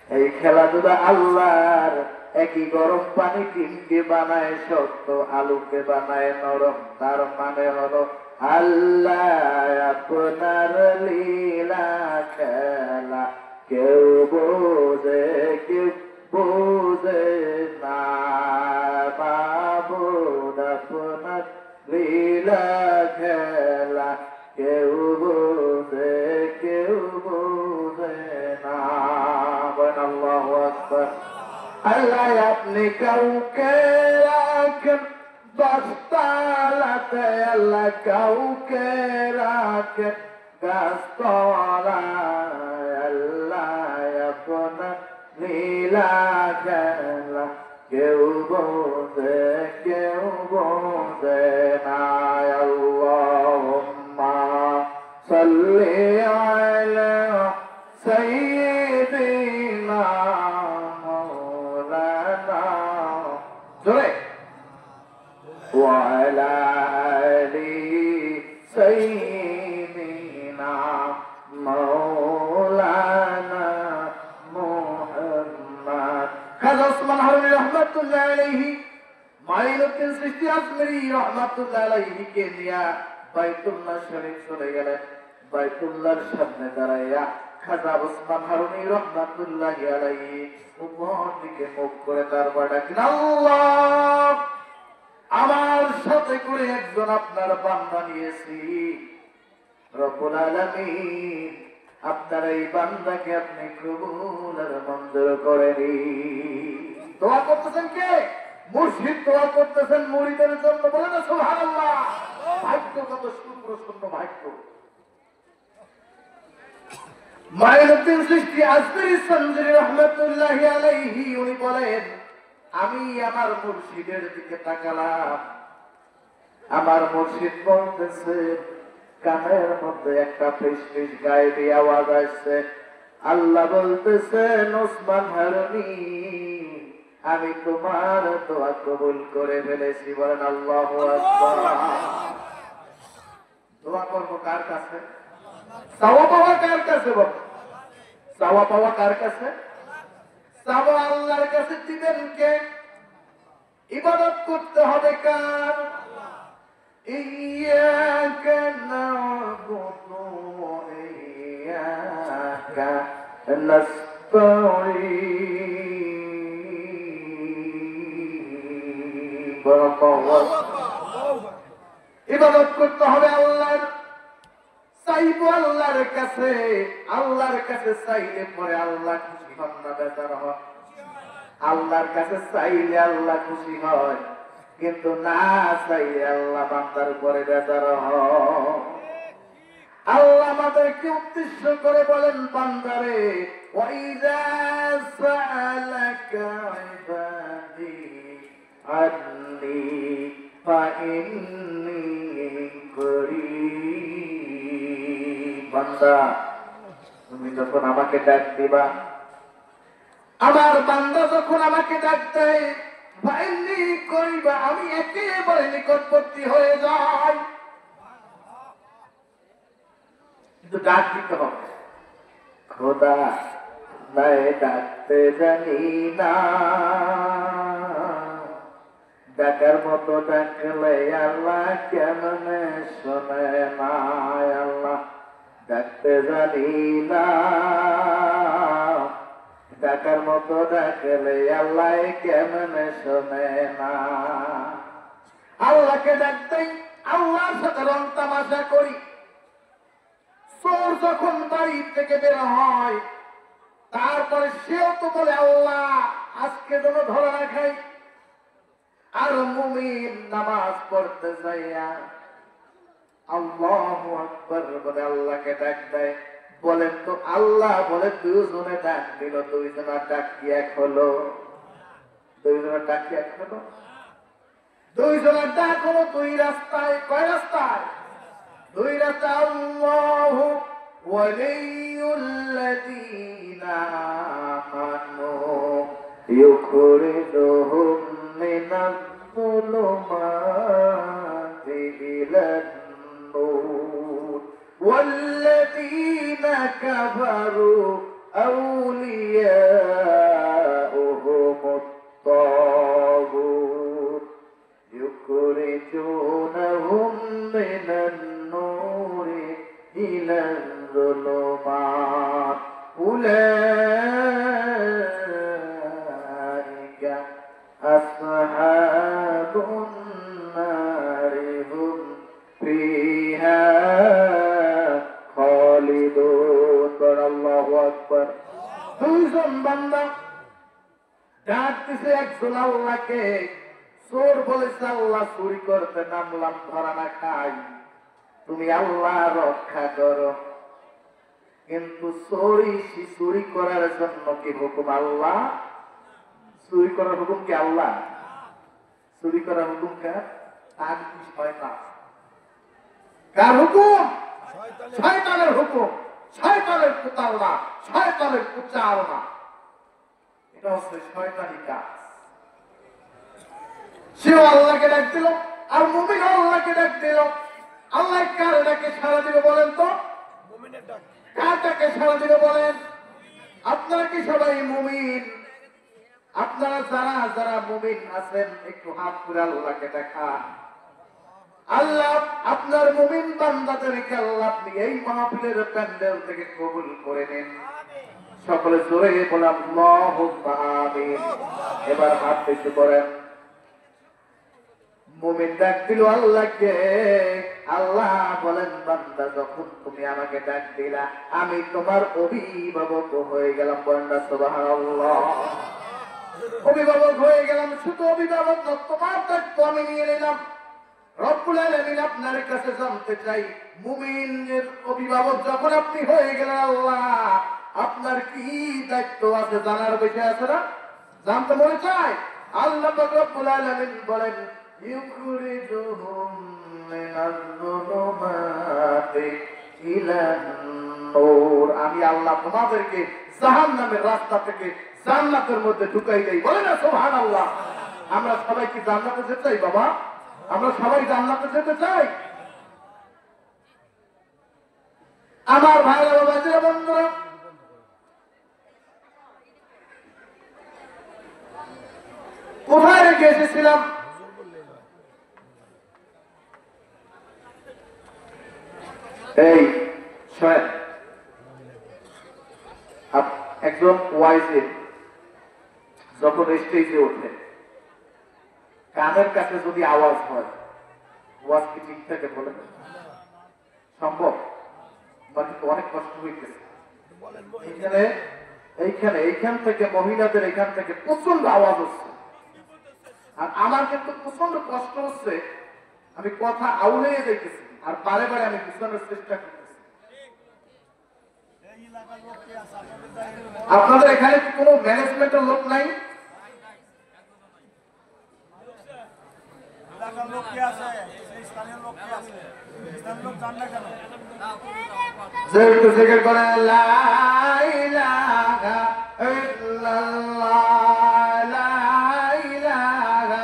[SPEAKER 2] এই খেলাধুলা আল্লাহর। একই গরম পানি ডিমকে বানায় শক্ত, আলুকে বানায় নরম। তার মানে হলো আল্লাহ আপনার লীলা খেলা কেউ বোঝে কেউ বোঝে না, মাবুদ আপনার লীলা খেলা কেউ বোঝে কেউ বোঝে না। আল্লাহু আকবার। আল্লাহ আপনি কাউকে রাখেন দশতলাতে, আল্লাহ কাউকে রাখেন গাছতলায়, আল্লাহ আপনার লীলা খেলা কেউ বোঝে কেউ বোঝে না। আল্লাহুম্মা সাল্লি আলা সাইয়্যিদিনা মাওলানা জোরে ওয়া আলা আলি সাইয়্যিদিনা মাওলানা মুহাম্মদ। খাজা ওসমান হারুনি রহমাতুল্লাহ আলাইহি মাইনুদ্দিন সৃষ্টি আজমেরি রহমাতুল্লাহ আলাইহি কে নিয়া বাইতুল্লাহ শরীফ চলে গেলেন। বাইতুল্লাহর সামনে দাঁড়াইয়া খাজা ওসমান হারুনি রহমাতুল্লাহ আলাইহি উপর দিকে মুখ করে দরবার ডাকেন, আল্লাহ আমার সাথে করে একজন আপনার বান্দা নিয়েছি, রব্বুল আলামিন আপনার এই বান্দাকে আপনি কবুল আর মঞ্জুর করে নিন। দোয়া করতেছেন কে? মুর্শিদ দোয়া করতেছেন মুরিদের জন্য, বলে না সুবহানাল্লাহ। ভাগ্য কত সুপ্রসন্ন ভাগ্য। মাইনুদ্দিন সৃষ্টি আজমেরি সঞ্জরি রহমাতুল্লাহ আলাইহি উনি বলেন, আমি আমার মুর্শিদের দিকে তাকালাম, আমার মুর্শিদ বলতেছে, কানের মধ্যে একটা ফিসফিস গায়েবী আওয়াজ আসছে। আল্লাহ বলতেছেন, ওসমান হারুনি আমি তোমার দোয়া কবুল করে ফেলেছি, বলেন আল্লাহু আকবার। দোয়া করবো কার কাছে? চাওয়া পাওয়া কার কাছে? বল, চাওয়া পাওয়া কার কাছে? চাওয়া আল্লাহর কাছে। দিবেন কে? ইবাদত করতে হবে কার? ইয়াকা না'বুদু ওয়া ইয়াকা নাস্তাঈন। ইবাদত করতে হবে আল্লাহর, চাইবো আল্লাহর কাছে। আল্লাহর কাছে চাইলে পরে আল্লাহ খুশি হন না বেচারা হন? আল্লাহর কাছে চাইলে আল্লাহ খুশি হয়, কিন্তু না চাইলে আল্লাহ বান্দার উপরে বেচারা হয়। আল্লাহ আমাদেরকে উদ্দেশ্য করে বলেন, বান্দারে ওয়াইযা সাআলাকা ইবাদি আন্নী ফাইন্নী করিব। বান্দা তুমি যখন আমাকে ডাক দিবা, আমার বান্দা যখন আমাকে ডাক দেয়, ফাইন্নী করিবা, আমি একেবারে নিকটবর্তী হয়ে যাই। কিন্তু ডাক দিতে হবে। খোদা নাই ডাকতে জানি না, ডাকার মতো ডাকলে আল্লাহ কেমনে শোনে না। আল্লাহ ডাকতে জানি না, ডাকার মতো ডাকলে আল্লাহ কেমনে শোনে না। আল্লাহকে ডাকতেই আল্লাহর সাথে রং তামাশা করি। চোর যখন বাড়ি থেকে বের হয়, তারপরে সেও তো বলে আল্লাহ আজকে যেন ধরা না খাই। আর মুমিন নামাজ পড়তে যাইয়া আল্লাহু আকবার বলে আল্লাহকে ডাক দেয়। বলেন তো আল্লাহ বলে দুজনে ডাক দিল, দুইজনের ডাক কি এক হলো? দুইজনের ডাক কি এক হলো? দুইজনের ডাক হলো দুই রাস্তায়। কয় রাস্তায়? দুই রাস্তা। আল্লাহু ওয়ালিয়ুল্লাযীনা আমানু ইউখরিজুহুম মিনাজ-যুলুমাতি ইলান-নূর ওয়াল্লাযীনা কাফারু আউলিয়াউহুমুত-তাগুত يخرجونهم من النور إلى الظلمات أولئك أصحاب النار هم فيها خالدون الله أكبر দুইজন বান্দা ডাকতেছে একজন আল্লাহকে। চোর বলেছে আল্লাহ চুরি করতে নামলাম, ধরা না খাই, তুমি আল্লাহ রক্ষা করো। কিন্তু চুরি করার জন্য কি হুকুম আল্লাহ? চুরি করার হুকুম কি আল্লাহ? চুরি করার হুকুম কার? তার কি শয়তান? কার হুকুম? শয়তানের হুকুম। শয়তানের প্রতারণা, শয়তানের প্রচারণা, এটা হচ্ছে শয়তানি কাজ। সেও আল্লাহকে ডাক দিল, আর মুমিন আল্লাহকে ডাক দিল। আল্লাহ কার ডাকে সাড়া দিবে বলেন তো? কার ডাকে সাড়া দিবে বলেন? আপনারা কি সবাই মুমিন? আপনারা যারা যারা মুমিন আছেন একটু হাত করে আল্লাহকে দেখান। আল্লাহ আপনার মুমিন বান্দাদেরকে আল্লাহ আপনি এই মাহফিলের প্যান্ডেল থেকে কবুল করে নেন। সকলে জোরে বলে আল্লাহুম্মা আমিন। এবার হাত বেশি করেন। মুমিন ডাক দিল আল্লাহকে। আল্লাহ বলেন বান্দা যখন তুমি আমাকে ডাক দিলা আমি তোমার অভিভাবক হয়ে গেলাম। বলেন সুবহানাল্লাহ। অভিভাবক হয়ে গেলাম। শুধু অভিভাবক না, তোমার দায়িত্ব আমি নিয়ে নিলাম। রব্বুল আলামিন আপনার কাছে জানতে চাই, মুমিনের অভিভাবক যখন আপনি হয়ে গেলেন আল্লাহ আপনার কি দায়িত্ব আছে জানার বিষয় আছে না? জানতে মনে চায়? আল্লাহ পাক রব্বুল আলামিন বলেন ইউখরিজুহুম মিনাজ-যুলুমাতি ইলান-নূর। আমি আল্লাহ তোমাদেরকে জাহান্নামের রাস্তা থেকে জান্নাতের মধ্যে ঢুকাই দেই। বলে না সুবহানাল্লাহ। আমরা সবাই কি জান্নাতে যেতে চাই বাবা? আমরা সবাই জান্নাতে যেতে চাই? আমার ভাইরা বাবাজিরা বন্ধুরা, কোথায় রেখে এসেছিলাম? এই শোনেন, একজন ওয়াইজে যখন স্টেজে ওঠে কানের কাছে যদি আওয়াজ হয়, ওয়াজ কি ঠিক থাকে বলে সম্ভব? বাকি তো অনেক কষ্ট হইতেছে। এইখান থেকে মহিলাদের এখান থেকে প্রচন্ড আওয়াজ হচ্ছে, আর আমার কিন্তু প্রচন্ড কষ্ট হচ্ছে। আমি কথা আউলে দেখতেছি আর বারে বারে আমি বুঝানোর চেষ্টা করতেছি। আপনাদের এখানে কি কোনো ম্যানেজমেন্টের লোক নাই? যেহেতু জিকির করে লা ইলাহা ইল্লাল্লাহ, লা ইলাহা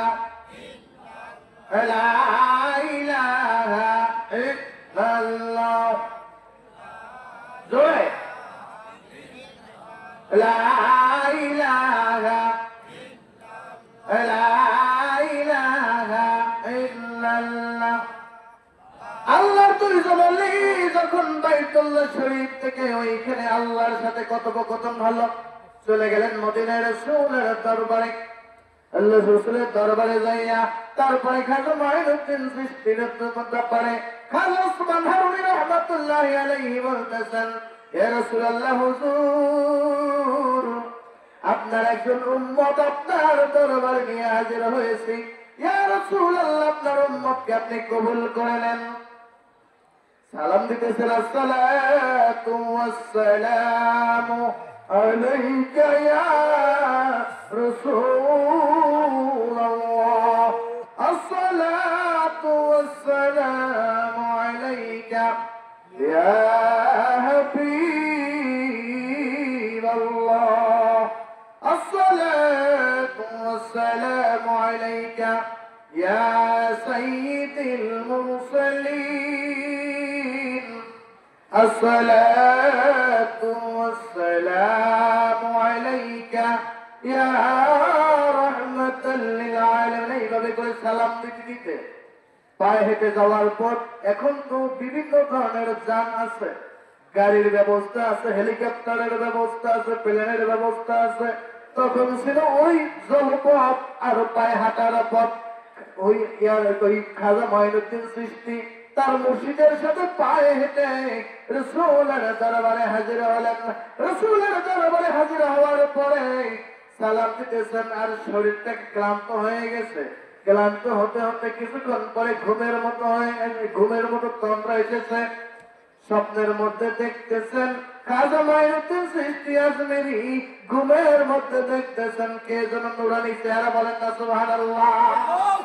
[SPEAKER 2] লা ইলাহা ইল্লাল্লাহ, জোরে লা ইলাহা লা ইলাহা ইল্লাল্লাহ। আল্লাহর দুইজন ওলি যখন বাইতুল্লাহ সাথে কথোপকথন ভালো। চলে গেলেন মদিনার রাসূলের দরবারে। আল্লাহ রাসূলের দরবারে যাইয়া তারপরে খাজা মাইনুদ্দিন চিশতির ব্যাপারে খাজা ওসমান হারুনি রাহমাতুল্লাহি আলাইহি বলতেছেন, হে রাসূলুল্লাহ, হুজুর আপনার একজন উম্মত আপনার দরবারে নিয়ে হাজির হয়েছে। ইয়া রাসূলুল্লাহ, আপনার উম্মতকে আপনি কবুল করে নেন। সালাম দিতেছেন, আসসালাতু ওয়াসসালামু আলাইকা ইয়া রাসূলুল্লাহ, আসসালাতু ওয়াসসালামু আলাইকা ইয়া হাবিবাল্লাহ, আসসালাতু ওয়াসসালামু আলাইকা ইয়া সাইয়্যিদুল মুরসালিন, আসসালাতু ওয়াসসালামু আলাইকা ইয়া রাহমাতাল লিল আলামিন। এইভাবে করে সালাম দিতে দিতে পায়ে হেঁটে যাওয়ার পর এখন তো বিভিন্ন ধরনের যান আছে, গাড়ির ব্যবস্থা আছে, হেলিকপ্টারের ব্যবস্থা আছে, প্লেনের ব্যবস্থা আছে। তখন ছিল ওই জলপথ আর পায়ে হাঁটার পথ। ওই খাজা মাইনুদ্দিন চিশতি তার মুর্শিদের সাথে পায়ে হেঁটে রাসূলের দরবারে হাজির হলেন। রাসূলের দরবারে হাজির হওয়ার পরে সালাম দিতেছেন, আর শরীরটা ক্লান্ত হয়ে গেছে। ক্লান্ত হতে হতে কিছুক্ষণ পরে ঘুমের মতো তন্দ্রা এসেছে। স্বপ্নের মধ্যে দেখতেছেন খাজা মাইনুদ্দিন চিশতি আজমেরি, ঘুমের মধ্যে দেখতেছেন কে যেন নুরানি চেহারা, বলেন না সুবহানাল্লাহ,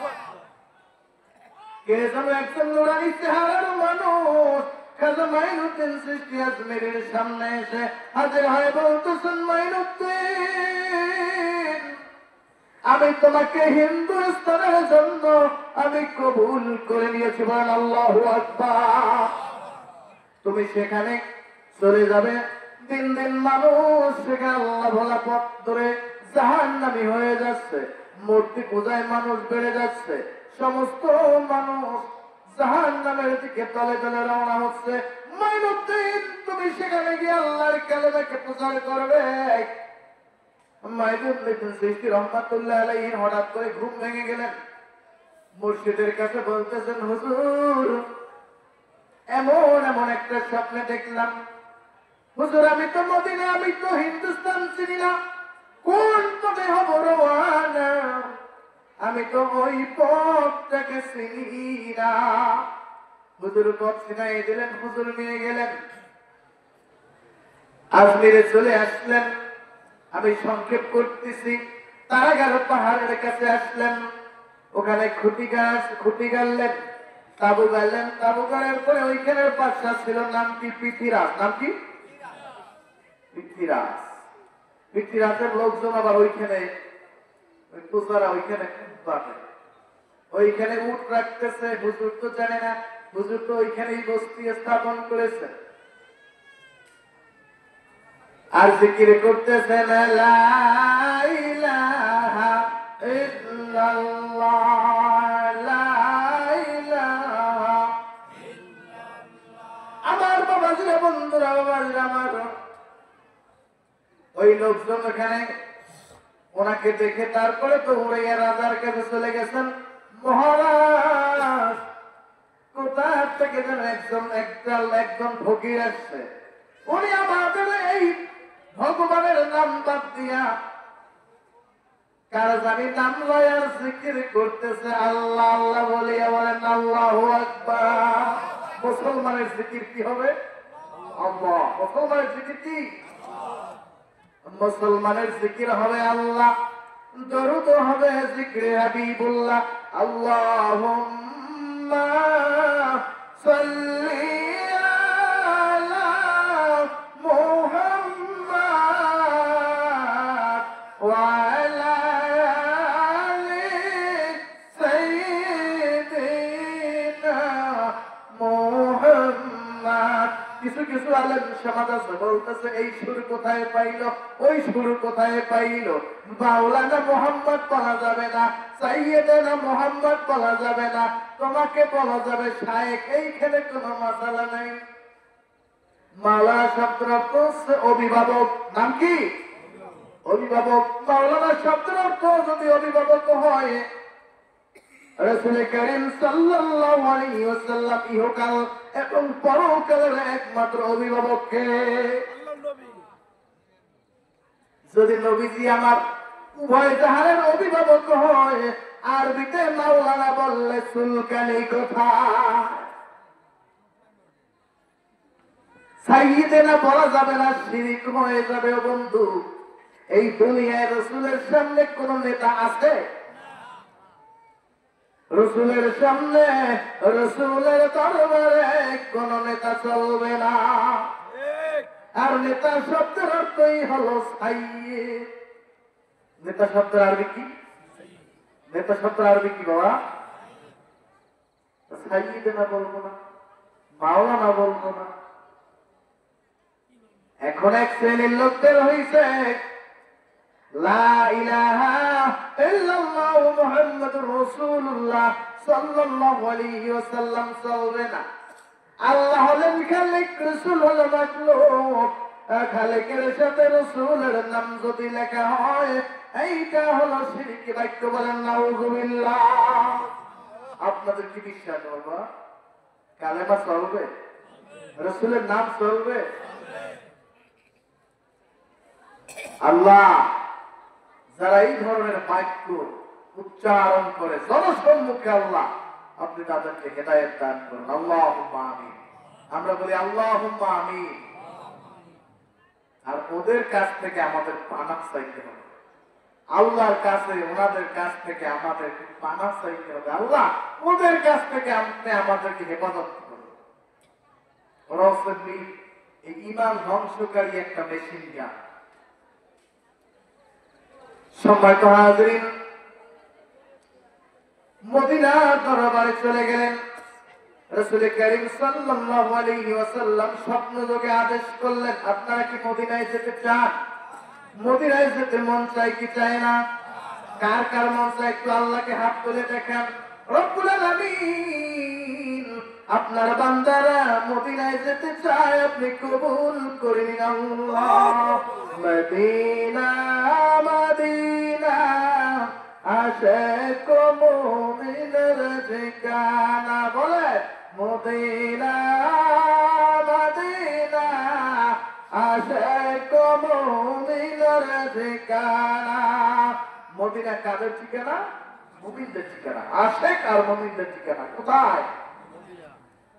[SPEAKER 2] কে যেন একজন নুরানি চেহারার মানুষ খাজা মাইনুদ্দিন চিশতি আজমেরির সামনে এসে হাজির হয়ে বলতেছেন, মাইনুদ্দিন, আমি তোমাকে হিন্দুস্তানের জন্য আমি কবুল করে নিয়েছি, বলেন আল্লাহু আকবার। তুমি সেখানে চলে যাবে। দিন দিন মানুষ সেখানে আল্লাহ ভোলা পথ ধরে জাহান্নামী হয়ে যাচ্ছে, মূর্তি পূজায় মানুষ বেড়ে যাচ্ছে, সমস্ত মানুষ জাহান্নামের দিকে তলে তলে রওনা হচ্ছে। মাইনুদ্দিন, তুমি সেখানে গিয়ে আল্লাহর কালেমাকে প্রচার করবে। মাইনুদ্দিন চিশতি রহমাতুল্লাহ আলাইহি হঠাৎ করে ঘুম ভেঙে গেলেন। মুর্শিদের কাছে বলতেছেন, হুজুর এমন এমন একটা স্বপ্নে দেখলাম। হুজুর আমি তো মদিনা, আমি তো হিন্দুস্তান চিনি না, কোন পথে হব রওয়ানা, আমি তো ওই পথটাকে চিনি না। হুজুর পথ চিনাই দিলেন, হুজুর নিয়ে গেলেন, আজমিরে চলে আসলেন। আমি সংক্ষেপ করতেছি। তারাগার পাহাড়ের কাছে আসলেন, ওখানে খুঁটি গাড়লেন, তাবু গাড়লেন। তাবু গাড়ার পরে ওইখানের বাদশা ছিল, নাম কি? পৃথ্বীরাজ। নাম কি? পৃথ্বীরাজ। পৃথ্বীরাজের লোকজন আবার ওইখানে পূজারা ওইখানে ওইখানে উট রাখতেছে। হুজুর তো জানে না, হুজুর তো ওইখানেই বস্তি স্থাপন করেছে। আর জিকির করতেছেন, লা ইলাহা ইল্লাল্লাহ, লা ইলাহা। আমার বাবাজিরা, বন্ধুরা, বাবাজিরা আমার, ওই লোকজন এখানে ওনাকে দেখে তারপরে তো উড়াইয়া রাজার কাছে চলে গেছেন। মহারাজ, কোথা থেকে যেন একজন ফকির আসছে, উনি আমাদের এই ভগবানের নাম বাদ দিয়া কার জানি নাম লয় আর জিকির করতেছে, আল্লাহ আল্লাহ বলিয়া বলেন আল্লাহু আকবার। মুসলমানের জিকির কি হবে? আল্লাহ। মুসলমানের জিকির কি? মুসলমানের জিকির হবে আল্লাহ, দরুদ হবে জিকির হাবিবুল্লাহ। আল্লাহুম্মা সাল্লি আলা মুহাম্মাদ ওয়া আলা আলি সাইয়্যিদিনা মুহাম্মাদ। কিছু কিছু আলেম সমাজ আছে বলতেছে, এই সুর কোথায় পাইল, ওই সুর কোথায় পাইল, মাওলানা মোহাম্মদ বলা যাবে না, সাইয়্যিদানা মোহাম্মদ বলা যাবে না, তোমাকে বলা যাবে শায়েখ। এইখানে কোনো মাসালা নাই। মাওলানা শব্দের অর্থ হচ্ছে অভিভাবক। নাম কি? অভিভাবক। মাওলানা শব্দের অর্থ যদি অভিভাবক হয়, রাসূল করিম সাল্লাল্লাহু আলাইহি ওয়াসাল্লাম ইহকাল এবং পরকালের একমাত্র অভিভাবক কে? যদি নবীজি আমার উভয় জাহানের অভিভাবক হয়, আরবিতে মাওলানা বললে সুলকানি কথা। সাইয়্যিদেনা বলা যাবে না, শিরিক হয়ে যাবে। বন্ধু, এই দুনিয়ায় রাসূলের সামনে কোন নেতা আছে? রাসূলের সামনে, রাসূলের দরবারে কোন নেতা চলবে না। আর নেতা শব্দের অর্থই হলো সাইয়্যিদ। নেতা শব্দের আরবি কি? নেতা শব্দের আরবি কি বাবা? সাইয়্যিদেনা বলবো না, মাওলানা বলবো না। এখন এক শ্রেণীর লোকদের হইছে লা ইলাহা ইল্লাল্লাহ মুহাম্মাদুর রাসূলুল্লাহ সাল্লাল্লাহু আলাইহি ওয়াসাল্লাম চলবে না। আল্লাহ হলেন খালিক, রাসূল হলো মাখলুক। খালিকের সাথে রাসূলের নাম যদি লেখা হয়, এইটা হলো শিরকি বাক্য। বলেন নাউযুবিল্লাহ। আপনাদের কি বিশ্বাস বাবা? কালেমা চলবে? রাসূলের নাম চলবে? আল্লাহ যারা এই ধরনের বাক্য উচ্চারণ করে জনসম্মুখে, আল্লাহ আপনি তাদেরকে হেদায়েত দান করুন। আল্লাহুম্মা আমিন। আমরা বলি আল্লাহুম্মা আমিন। আর ওদের কাছ থেকে আমাদের পানাহ চাইতে হবে। আল্লাহর কাছে, ওনাদের কাছ থেকে আমাদের পানাহ চাইতে হবে। আল্লাহ ওদের কাছ থেকে আপনি আমাদেরকে হেফাজত করুন। ওরা হচ্ছে এই ঈমান ধ্বংসকারী একটা মেশিন গান। সম্মানিত হাজিরিন, মদিনার দরবারে চলে গেলেন। রাসূল করিম সাল্লাল্লাহু আলাইহি ওয়াসাল্লাম স্বপ্নযোগে আদেশ করলেন, আপনারা কি মদিনায় যেতে চান? মদিনায় যেতে মন চায় কি চায় না? কার কার মন চায় একটু আল্লাহকে হাত তুলে দেখান। রব্বুল আলামিন আপনার বান্দারা মদিনায় যেতে চায়, আপনি কবুল করে নিন। আল্লাহ মদিনা মদিনা আশিক মুমিনের ঠিকানা। বলে মদিনা মদিনা আশিক মুমিনের ঠিকানা। মদিনা কাদের ঠিকানা? মুমিনদের ঠিকানা। আশিক আর মুমিনদের ঠিকানা কোথায়?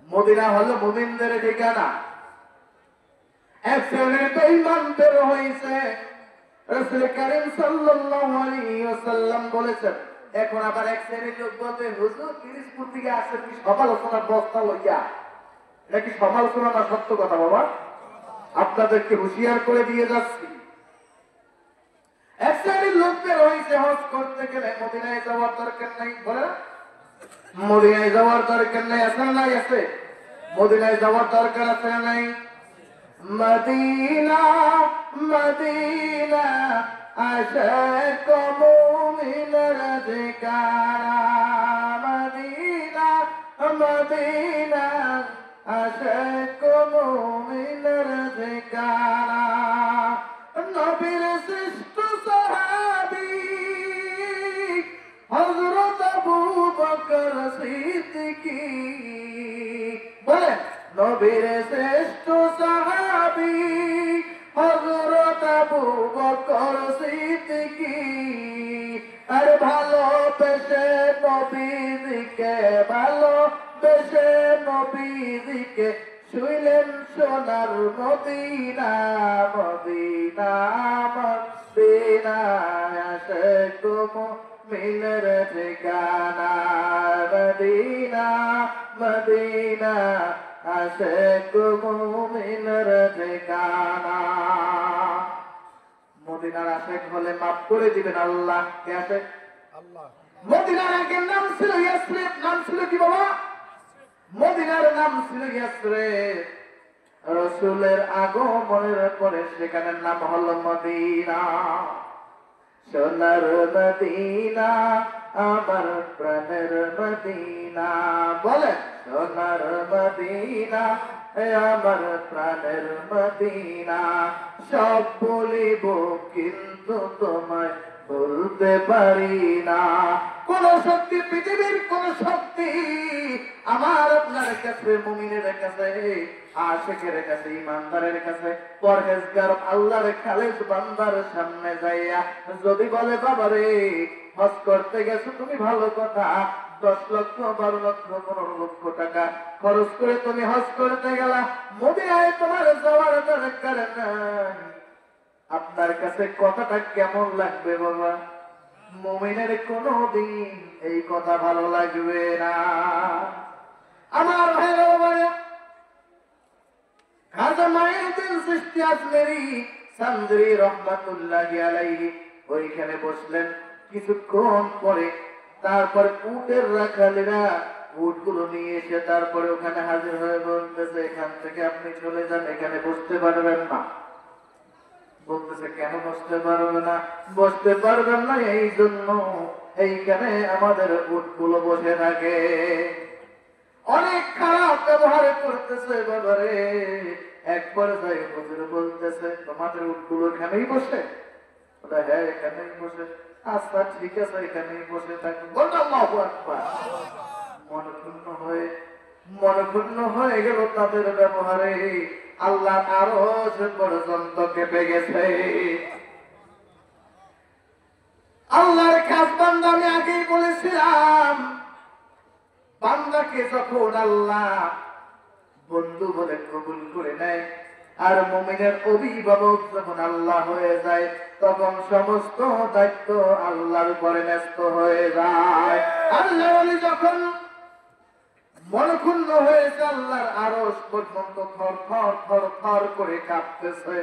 [SPEAKER 2] মদিনা হলো মুমিনদের ঠিকানা। এক শ্রেণীর বেঈমান বের হয়েছে। রাসূল করিম সাল্লাল্লাহু আলাইহি ওয়াসাল্লাম বলেছেন। এখন আবার এক শ্রেণীর লোক বলতে, হুজুর পিরিজপুর থেকে আসছে কি সমালোচনার বস্তা লইয়া? এটা কি সমালোচনা না সত্য কথা বাবা? আপনাদেরকে হুঁশিয়ার করে দিয়ে যাচ্ছি। এক শ্রেণীর লোক বের হয়েছে, হজ করতে গেলে মদিনায় যাওয়ার দরকার নাই। বলে মদিনায় যাওয়ার দরকার নাই। আছে না নাই? আছে। মদিনায় যাওয়ার দরকার আছে না নাই? মদিনা মদিনা আশিক মুমিনের ঠিকানা। মদিনা মদিনা আশিক মুমিনের ঠিকানা। নবীর শ্রেষ্ঠ সাহাবী হযরত আবু বকর সিদ্দিকী। বলে নবীর শ্রেষ্ঠ সাহাবী হযরত আবু বকর সিদ্দিকী। আর ভালোবেসে নবীজিকে, ভালোবেসে নবীজিকে শুইলেন সোনার মদিনা। মদিনা মদিনা আশিক মুমিনের ঠিকানা। মদিনা মদিনা আশিক মুমিনের ঠিকানা। মদিনার আশিক হলে মাফ করে দিবেন আল্লাহ। কে আছে? আল্লাহ। মদিনার আগের নাম ছিল ইয়াসরিব। নাম ছিল কি বাবা? মদিনার নাম ছিল ইয়াসরিব। রাসূলের আগমনের পরে সেখানের নাম হলো মদিনা। সোনার মদিনা আমার প্রাণের মদিনা। বলেন সোনার মদিনা এ আমার প্রাণের মদিনা। সব বলিব কিন্তু তোমায় বলতে পারি না। কোন শক্তি, পৃথিবীর কোন শক্তি আমার আপনার কাছে, মুমিনের কাছে, আশিকের কাছে, ইমানদারের কাছে, পরহেজগার আল্লাহর খালেস বান্দার সামনে যাইয়া যদি বলে বাবা রে হজ করতে গেছো তুমি, ভালো কথা, 10 লক্ষ 12 লক্ষ 15 লক্ষ টাকা খরচ করে তুমি হজ করতে গেলা, মদিনায় তোমার যাওয়ার দরকার নাই, আপনার কাছে কথাটা কেমন লাগবে বাবা? মুমিনের কোনদিন এই কথা ভালো লাগবে না। আমার ভাইরা বাবারা, খাজা মাইনুদ্দিন চিশতি আজমেরী সান্দ্রী রহমাতুল্লাহি আলাইহি ওইখানে বসলেন কিছুক্ষণ পরে। তারপর উটের রাখালেরা উটগুলো নিয়ে এসে তারপরে ওখানে হাজির হয়ে বলতেছে, এখান থেকে আপনি চলে যান, এখানে বসতে পারবেন না। বলতেছে কেন বসতে পারবে না? বসতে পারবেন না এই জন্য এইখানে আমাদের উটগুলো বসে থাকে। অনেক খারাপ ব্যবহার করতেছে বাবারে। একবার যাই হুজুর বলতেছে তোমাদের উটগুলো এখানেই বসে? বলে হ্যাঁ এখানেই বসে। আচ্ছা ঠিক আছে এখানেই বসে থাকুন। বলল আল্লাহু আকবার। মনক্ষুণ্ণ হয়ে গেল তাদের ব্যবহারে। আল্লাহ আরশ পর্যন্ত কেঁপে গেছে। আল্লাহর খাস বান্দা, আমি আগেই বলেছিলাম, বান্দাকে যখন আল্লাহ বন্ধু বলে কবুল করে নেয় আর মুমিনের অভিভাবক যখন আল্লাহ হয়ে যায়, তখন সমস্ত দায়িত্ব আল্লাহর উপরে ন্যস্ত হয়ে যায়। আল্লাহ বলে যখন মনক্ষুণ্ণ হয়েছে, আল্লাহর আরশ পর্যন্ত থর থর থর থর করে কাঁপতেছে,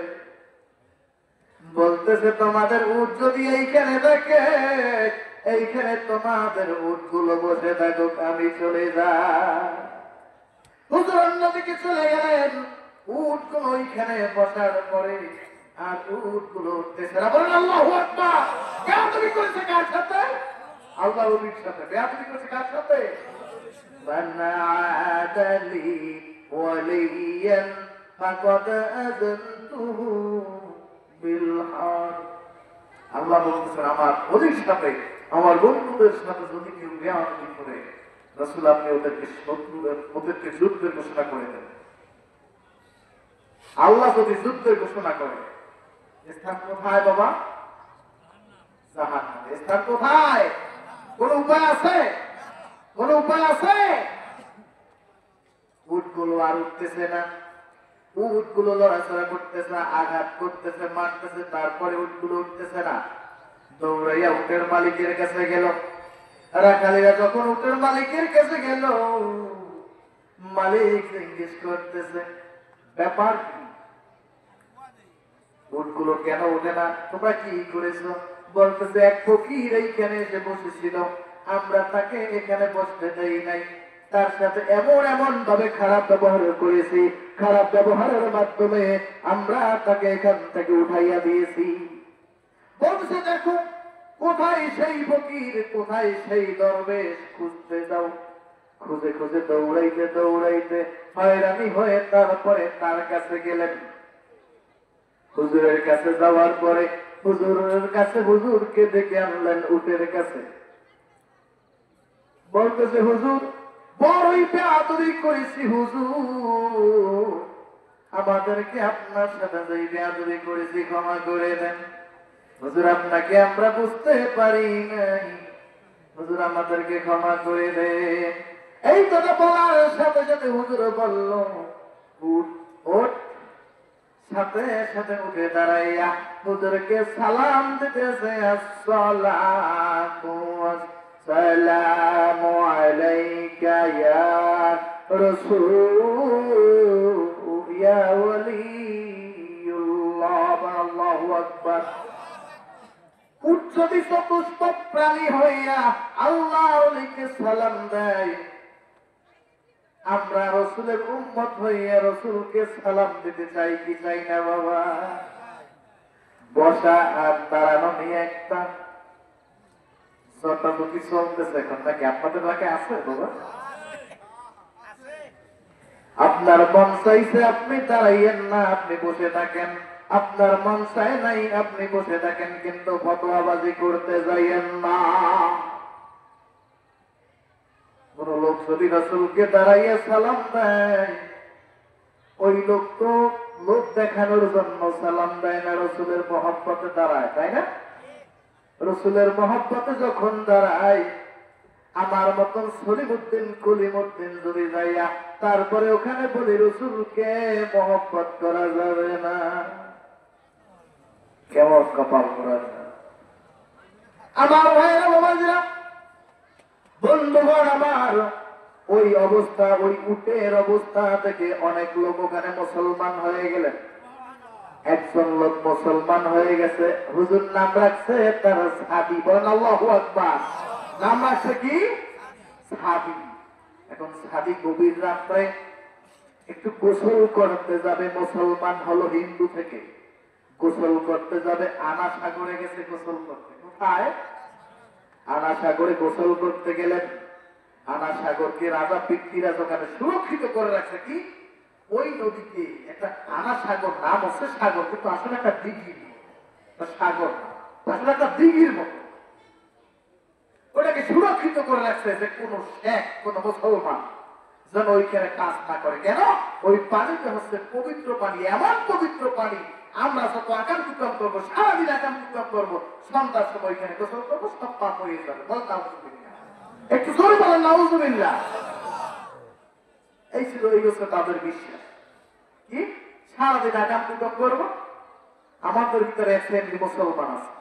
[SPEAKER 2] বলতেছে তোমাদের উট যদি এইখানে দেখে, এইখানে তোমাদের উটগুলো বসে থাকুক, আমি চলে যাই। হুজুর অন্যদিকে চলে গেলেন। উটগুলো ওইখানে বসার পরে আর উটগুলো উঠতেছে না। বলেন আল্লাহু আকবার। বেয়াদবি করেছে কার সাথে? আল্লাহর ওলির সাথে। বেয়াদবি করেছে কার সাথে? মান আদালি ওয়ালিয়ান ফাকাদ আযানতুহু বিল হার। আল্লাহ বলতেছেন আমার ওলির সাথে, আমার বন্ধুদের সাথে যদি কেউ বেয়াদবি করে, রাসূল আপনি ওদেরকে শত্রুদের, ওদেরকে যুদ্ধের ঘোষণা করে দেন। আল্লাহ যদি যুদ্ধের ঘোষণা করে, স্থান কোথায় বাবা? জাহান্নামে। স্থান কোথায়? কোন উপায় আছে? কোন উপায় আছে? উটগুলো আর উঠতেছে না। উটগুলো লড়াচড়া করতেছে, আঘাত করতেছে, মারতেছে, তারপরে উটগুলো উঠতেছে না। দৌড়াইয়া উটের মালিকের কাছে গেল। রাখালেরা যখন উটের মালিকের কাছে গেল, মালিক জিজ্ঞেস করতেছে ব্যাপার কি, উটগুলো কেন ওঠে না, তোমরা কি করেছো? বলতেছে এক ফকির এইখানে এসে বসেছিল, আমরা তাকে এখানে বসতে দেই নাই, তার সাথে এমন এমন ভাবে খারাপ ব্যবহার করেছি, খারাপ ব্যবহারের মাধ্যমে আমরা তাকে এখান থেকে উঠাইয়া দিয়েছি। বলছে দেখো কোথায় সেই ফকির, কোথায় সেই দরবেশ, খুঁজতে যাও। খুঁজে খুঁজে দৌড়াইতে দৌড়াইতে হয়রানি হয়ে তারপরে তার কাছে গেলেন। হুজুরের কাছে যাওয়ার পরে হুজুরের কাছে হুজুরকে ডেকে আনলেন উটের কাছে। বলতেছে হুজুর বড়ই বেয়াদবি করেছি হুজুর, আমাদেরকে আপনার সাথে যেই বেয়াদবি করেছি ক্ষমা করে দেন। হুজুর আপনাকে আমরা বুঝতে পারি নাই, হুজুর আমাদেরকে ক্ষমা করে দেন। এই কথা বলার সাথে সাথে হুজুর বলল উঠ ওঠ। সাথে সাথে উঠে দাঁড়াইয়া হুজুরকে সালাম দিতেছে, আসসালামু আসসালামু আলাইকা ইয়া রাসূল ইয়া ওয়ালিউল্লাহ। আল্লাহু আকবার। উচ্চবিত পুষ্পক প্রাণী হইয়া আল্লাহ ওলিকে সালাম দেয়। আমরা রসুলের উম্মত হইয়া রসুলকে সালাম দিতে চাই কি চাই না বাবা? বসা আর দাঁড়ানো নিয়ে একটা চটাচটি চলতেছে এখন নাকি? আপনাদের এলাকায় আছে বাবা? আপনার মন চাইছে আপনি দাঁড়াইয়েন না, আপনি বসে থাকেন। আপনার মন চায় নাই আপনি বসে থাকেন, কিন্তু ফতোয়াবাজি করতে যাইয়েন না। কোন লোক যদি রাসূলকে দাঁড়াইয়া সালাম দেয়, ওই লোক তো লোক দেখানোর জন্য সালাম দেয় না, রাসূলের মহব্বতে দাঁড়ায়, তাই না? রাসূলের মহব্বতে যখন দাঁড়ায়, আমার মতন সলিমুদ্দিন কলিমুদ্দিন যদি যাইয়া তারপরে ওখানে বলি রাসূলকে মহব্বত করা যাবে না, কেমন কপাল করা যায়। আমার ভাইয়েরা বাবাজিরা, বন্ধুগণ আমার, ওই অবস্থা, ওই উটের অবস্থা থেকে অনেক লোক ওখানে মুসলমান হয়ে গেলেন। একজন লোক মুসলমান হয়ে গেছে, হুজুর নাম রাখছে তার সাহাবী। বলেন আল্লাহু আকবার। নাম রাখছে কি? সাহাবী। এখন সাহাবী গভীর রাত্রে একটু গোসল করতে যাবে, মুসলমান হলো হিন্দু থেকে, গোসল করতে যাবে, আনা সাগরে গেছে গোসল করতে। কোথায়? আনা সাগরে গোসল করতে গেলেন। আনা সাগরকে রাজা পৃথ্বীরাজ ওখানে সুরক্ষিত করে রাখছে। কি? ওই নদীতে একটা আনা সাগর নাম হচ্ছে সাগর, কিন্তু আসলে একটা দিঘির সাগর, আসলে একটা দিঘির মতো। ওটাকে সুরক্ষিত করে রাখছে যে কোন শেখ, কোন মুসলমান যেন ওইখানে কাজ না করে। কেন? ওই পানিটা হচ্ছে পবিত্র পানি, এমন পবিত্র পানি, আমরা যত আকাম কুকাম করবো, সারাদিন আকাম কুকাম করবো, সন্ধ্যার সময় ওইখানে গোসল করবো, সব পাপ হয়ে যাবে। বল নাউজুবিল্লাহ, একটু জোরে বলেন নাউজুবিল্লাহ। এই ছিল, এই হচ্ছে তাদের বিশ্বাস। কি? সারাদিন আকাম কুকাম করবো। আমাদের ভিতরে এক ফ্যামিলি মুসলমান আছে,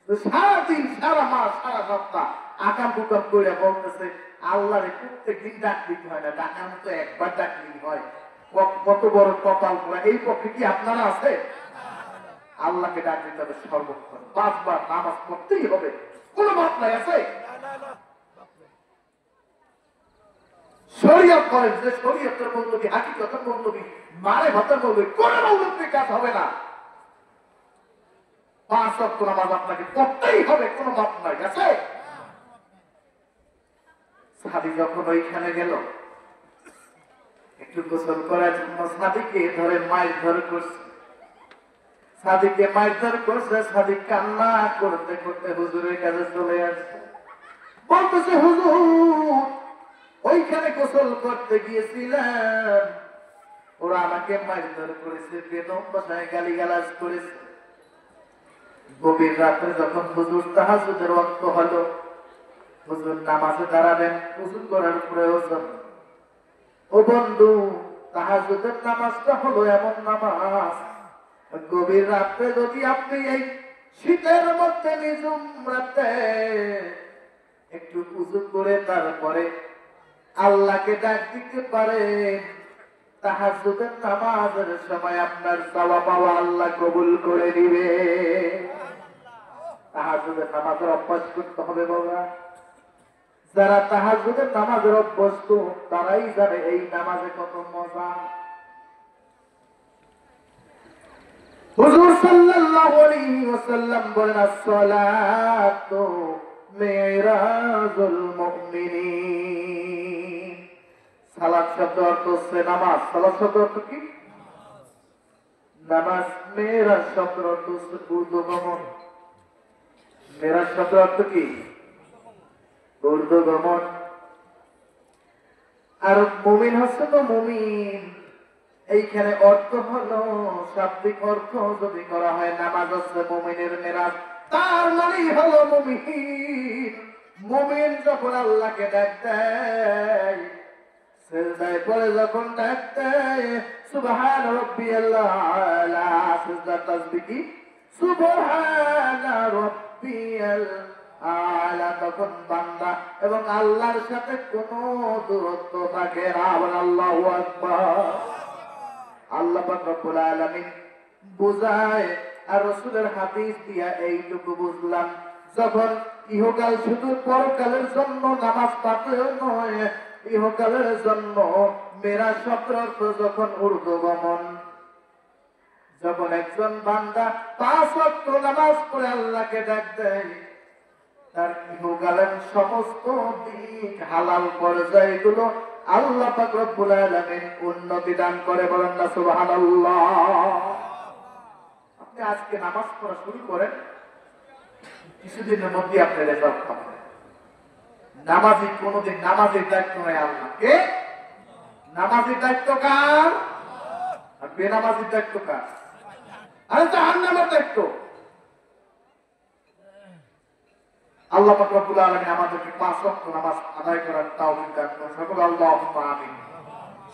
[SPEAKER 2] সারাদিন, সারা মাস, সারা সপ্তাহ আকাম কুকাম করে বলতেছে আল্লাহরে প্রত্যেক দিন ডাকলি হয় না, ডাকার মতো একবার ডাকলি হয়। কত বড় কপাল করা। এই পক্ষে কি আপনারা আছে? আল্লাহকে ডাক দিতে হবে সর্বক্ষণ, 5 বার নামাজ পড়তেই হবে, কোন বাদ নাই। আছে শরীয়ত বলেন যে শরীয়তের মৌলবী, হাকিকতের মৌলবী, মারে ভাতের মৌলবী, কোন মৌলবীর কাজ হবে না। 5 ওয়াক্ত নামাজ আপনাকে পড়তেই হবে, কোন বাদ নাই। আছে? সাহাবী যখন ওইখানে গেল একটু গোসল করার জন্য, সাদিকে ধরে মাইর ধরে করছে, সাদিকে মাইর ধরে করছে। সাদিক কান্না করতে করতে হুজুরের কাছে চলে আসছে, বলতেছে হুজুর ওইখানে গোসল করতে গিয়েছিলাম, ওরা আমাকে মাইর ধরে করেছে, বেদম ভাষায় গালিগালাজ করেছে। গভীর রাত্রে যখন হুজুর তাহাজ্জুদের ওয়াক্ত হলো, হুজুর নামাজে দাঁড়াবেন, হুজুর করার প্রয়োজন। ও বন্ধু, তাহাজ্জুদের নামাজটা হলো এমন নামাজ, গভীর রাত্রে যদি আপনি এই শীতের মধ্যে নিজুম রাতে একটু উযু করে তারপরে আল্লাহকে ডাক দিতে পারেন, তাহাজ্জুদের নামাজের সময় আপনার চাওয়া পাওয়া আল্লাহ কবুল করে দিবে। তাহাজ্জুদের নামাজের অভ্যাস করতে হবে বাবা। যারা তাহাজ্জুদের নামাজের অভ্যস্ত তারাই জানে এই নামাজে কত মজা। হুজুর সাল্লাল্লাহু আলাইহি ওয়াসাল্লাম বলেন, as-salatu মিরাজুল মুমিনিন। সালাত শব্দ অর্থ হচ্ছে নামাজ। সালাত শব্দ অর্থ কি? নামাজ। মিরাজ শব্দ অর্থ হচ্ছে ঊর্ধ্বগমন। মিরাজ শব্দ অর্থ কি? ঊর্ধ্বগমন। আর মুমিন হচ্ছে তো মুমিন, এইখানে অর্থ হলো, শাব্দিক অর্থ যদি করা হয় নামাজ হচ্ছে মুমিনের মেরাজ, তার মানেই হলো মুমিন। মুমিন যখন আল্লাহকে ডাক দেয়, সিজদায় পড়ে যখন ডাক দেয় সুবহান রাব্বিয়াল আলা, সিজদার তাসবিহ কি? সুবহান রাব্বিয়াল আলা, তখন বান্দা এবং আল্লাহর সাথে কোনো দূরত্ব থাকে না। আল্লাহু আকবার। আল্লাহ পাক রব্বুল আলামিন বুঝায়, আর রাসূলের হাদিস দিয়া এইটুকু বুঝলাম, যখন ইহকাল শুধু পরকালের জন্য নামাজ পড়তে নয়, ইহকালের জন্য মেরাজ শব্দের অর্থ যখন ঊর্ধ্বগমন। যখন একজন বান্দা 5 ওয়াক্ত নামাজ পড়ে আল্লাহকে ডাক দেয়, তার ইহকালের সমস্ত দিক হালাল পর্যায়গুলো আল্লাহ পাক রব্বুল আলামিন উন্নতি দান করে, বলেন না সুবহানাল্লাহ। আপনি আজকে নামাজ পড়া শুরু করেন, কিছুদিনের মধ্যে আপনি রেজাল্ট পাবেন। নামাজি কোনদিন নামাজের দায়িত্ব নয় আল্লাহকে, নামাজের দায়িত্ব কার? আর বেনামাজির দায়িত্ব কার? আরে জাহান্নামের দায়িত্ব। আল্লাহ পাক রব্বুল আলামিন আমাদেরকে 5 ওয়াক্ত নামাজ আদায় করার তৌফিক দান করুন, সকলে আল্লাহুম্মা আমিন।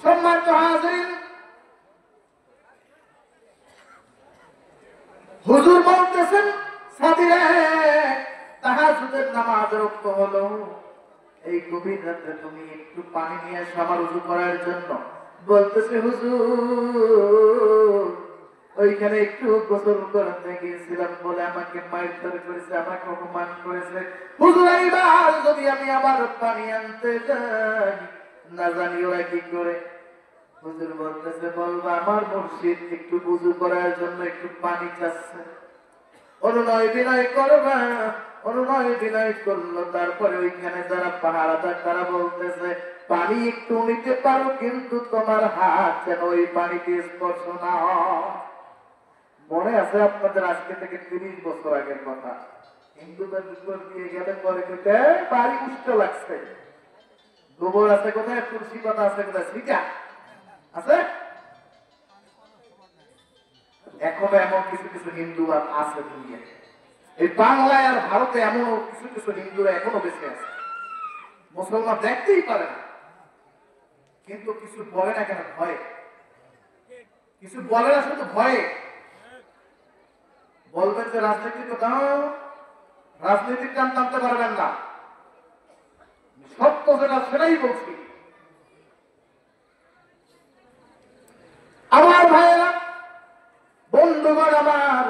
[SPEAKER 2] সম্মানিত হাজিরিন, হুজুর বলতেছেন সাদিরে তাহাজ্জুদের নামাজের ওয়াক্ত হলো, এই গভীর রাতে তুমি একটু পানি নিয়ে এসো আমার ওযু করার জন্য। বলতেছে হুজুর ওইখানে একটু গোসল করতে গিয়েছিলাম বলে আমাকে মারধর করেছে, আমাকে অপমান করেছে। হুজুর এইবার যদি আমি আবার পানি আনতে যাই, না জানি ওরা কি করে। হুজুর বলতেছে বলবা আমার মুর্শিদ একটু ওযু করার জন্য একটু পানি চাচ্ছে। অনুনয় বিনয় করবা, অনুনয় বিনয় করলো। তারপরে ওইখানে যারা পাহারাদার তারা বলতেছে পানি একটু নিতে পারো, কিন্তু তোমার হাত যেন ওই পানিতে স্পর্শ না হয়। মনে আছে আপনাদের আজকে থেকে 30 বছর আগের কথা। হিন্দুদের দুপুর দিয়ে গেলে পরে কোথায় বাড়ি উষ্ঠ লাগছে, গোবর আছে কোথায়, তুলসী পাতা আছে কোথায়, শিকা আছে। এখনো এমন কিছু কিছু হিন্দু আছে দুনিয়ায়, এই বাংলায় আর ভারতে এমন কিছু কিছু হিন্দুরা এখনো বেঁচে আছে। মুসলমান দেখতেই পারে না, কিন্তু কিছু বলে না কেন? ভয়ে। কিছু বলে না শুধু ভয়ে। বলবেন যে রাজনীতি তো দাও, রাজনীতির টান টানতে পারবেন না। সত্য যেটা সেটাই বলছি। আমার ভাইয়েরা, বন্ধুগণ আমার,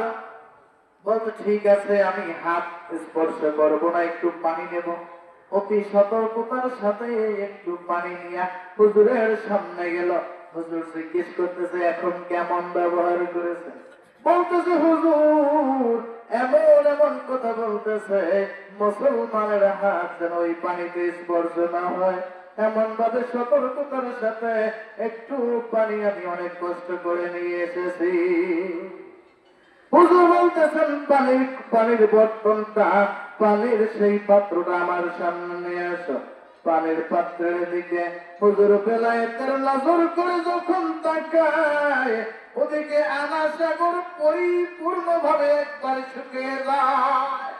[SPEAKER 2] বলতো ঠিক আছে আমি হাত স্পর্শ করবো না, একটু পানি নেব। অতি সতর্কতার সাথে একটু পানি নিয়ে হুজুরের সামনে গেল। হুজুর জিজ্ঞেস করতেছে এখন কেমন ব্যবহার করেছে। বলতেছে হুজুর এমন এমন কথা বলতেছে, মুসলমানের হাত যেন ওই পানিতে স্পর্শ না হয়, এমন ভাবে সতর্কতার সাথে একটু পানি আমি অনেক কষ্ট করে নিয়ে এসেছি। হুজুর বলতেছেন পানির বর্তনটা, পানির সেই পাত্রটা আমার সামনে নিয়ে আসো। পানির পাত্রের দিকে হুজুর বেলায়েতের নজর করে যখন তাকায়, ওদিকে আনা সাগর পরিপূর্ণ ভাবে একবার শুকিয়ে যায়।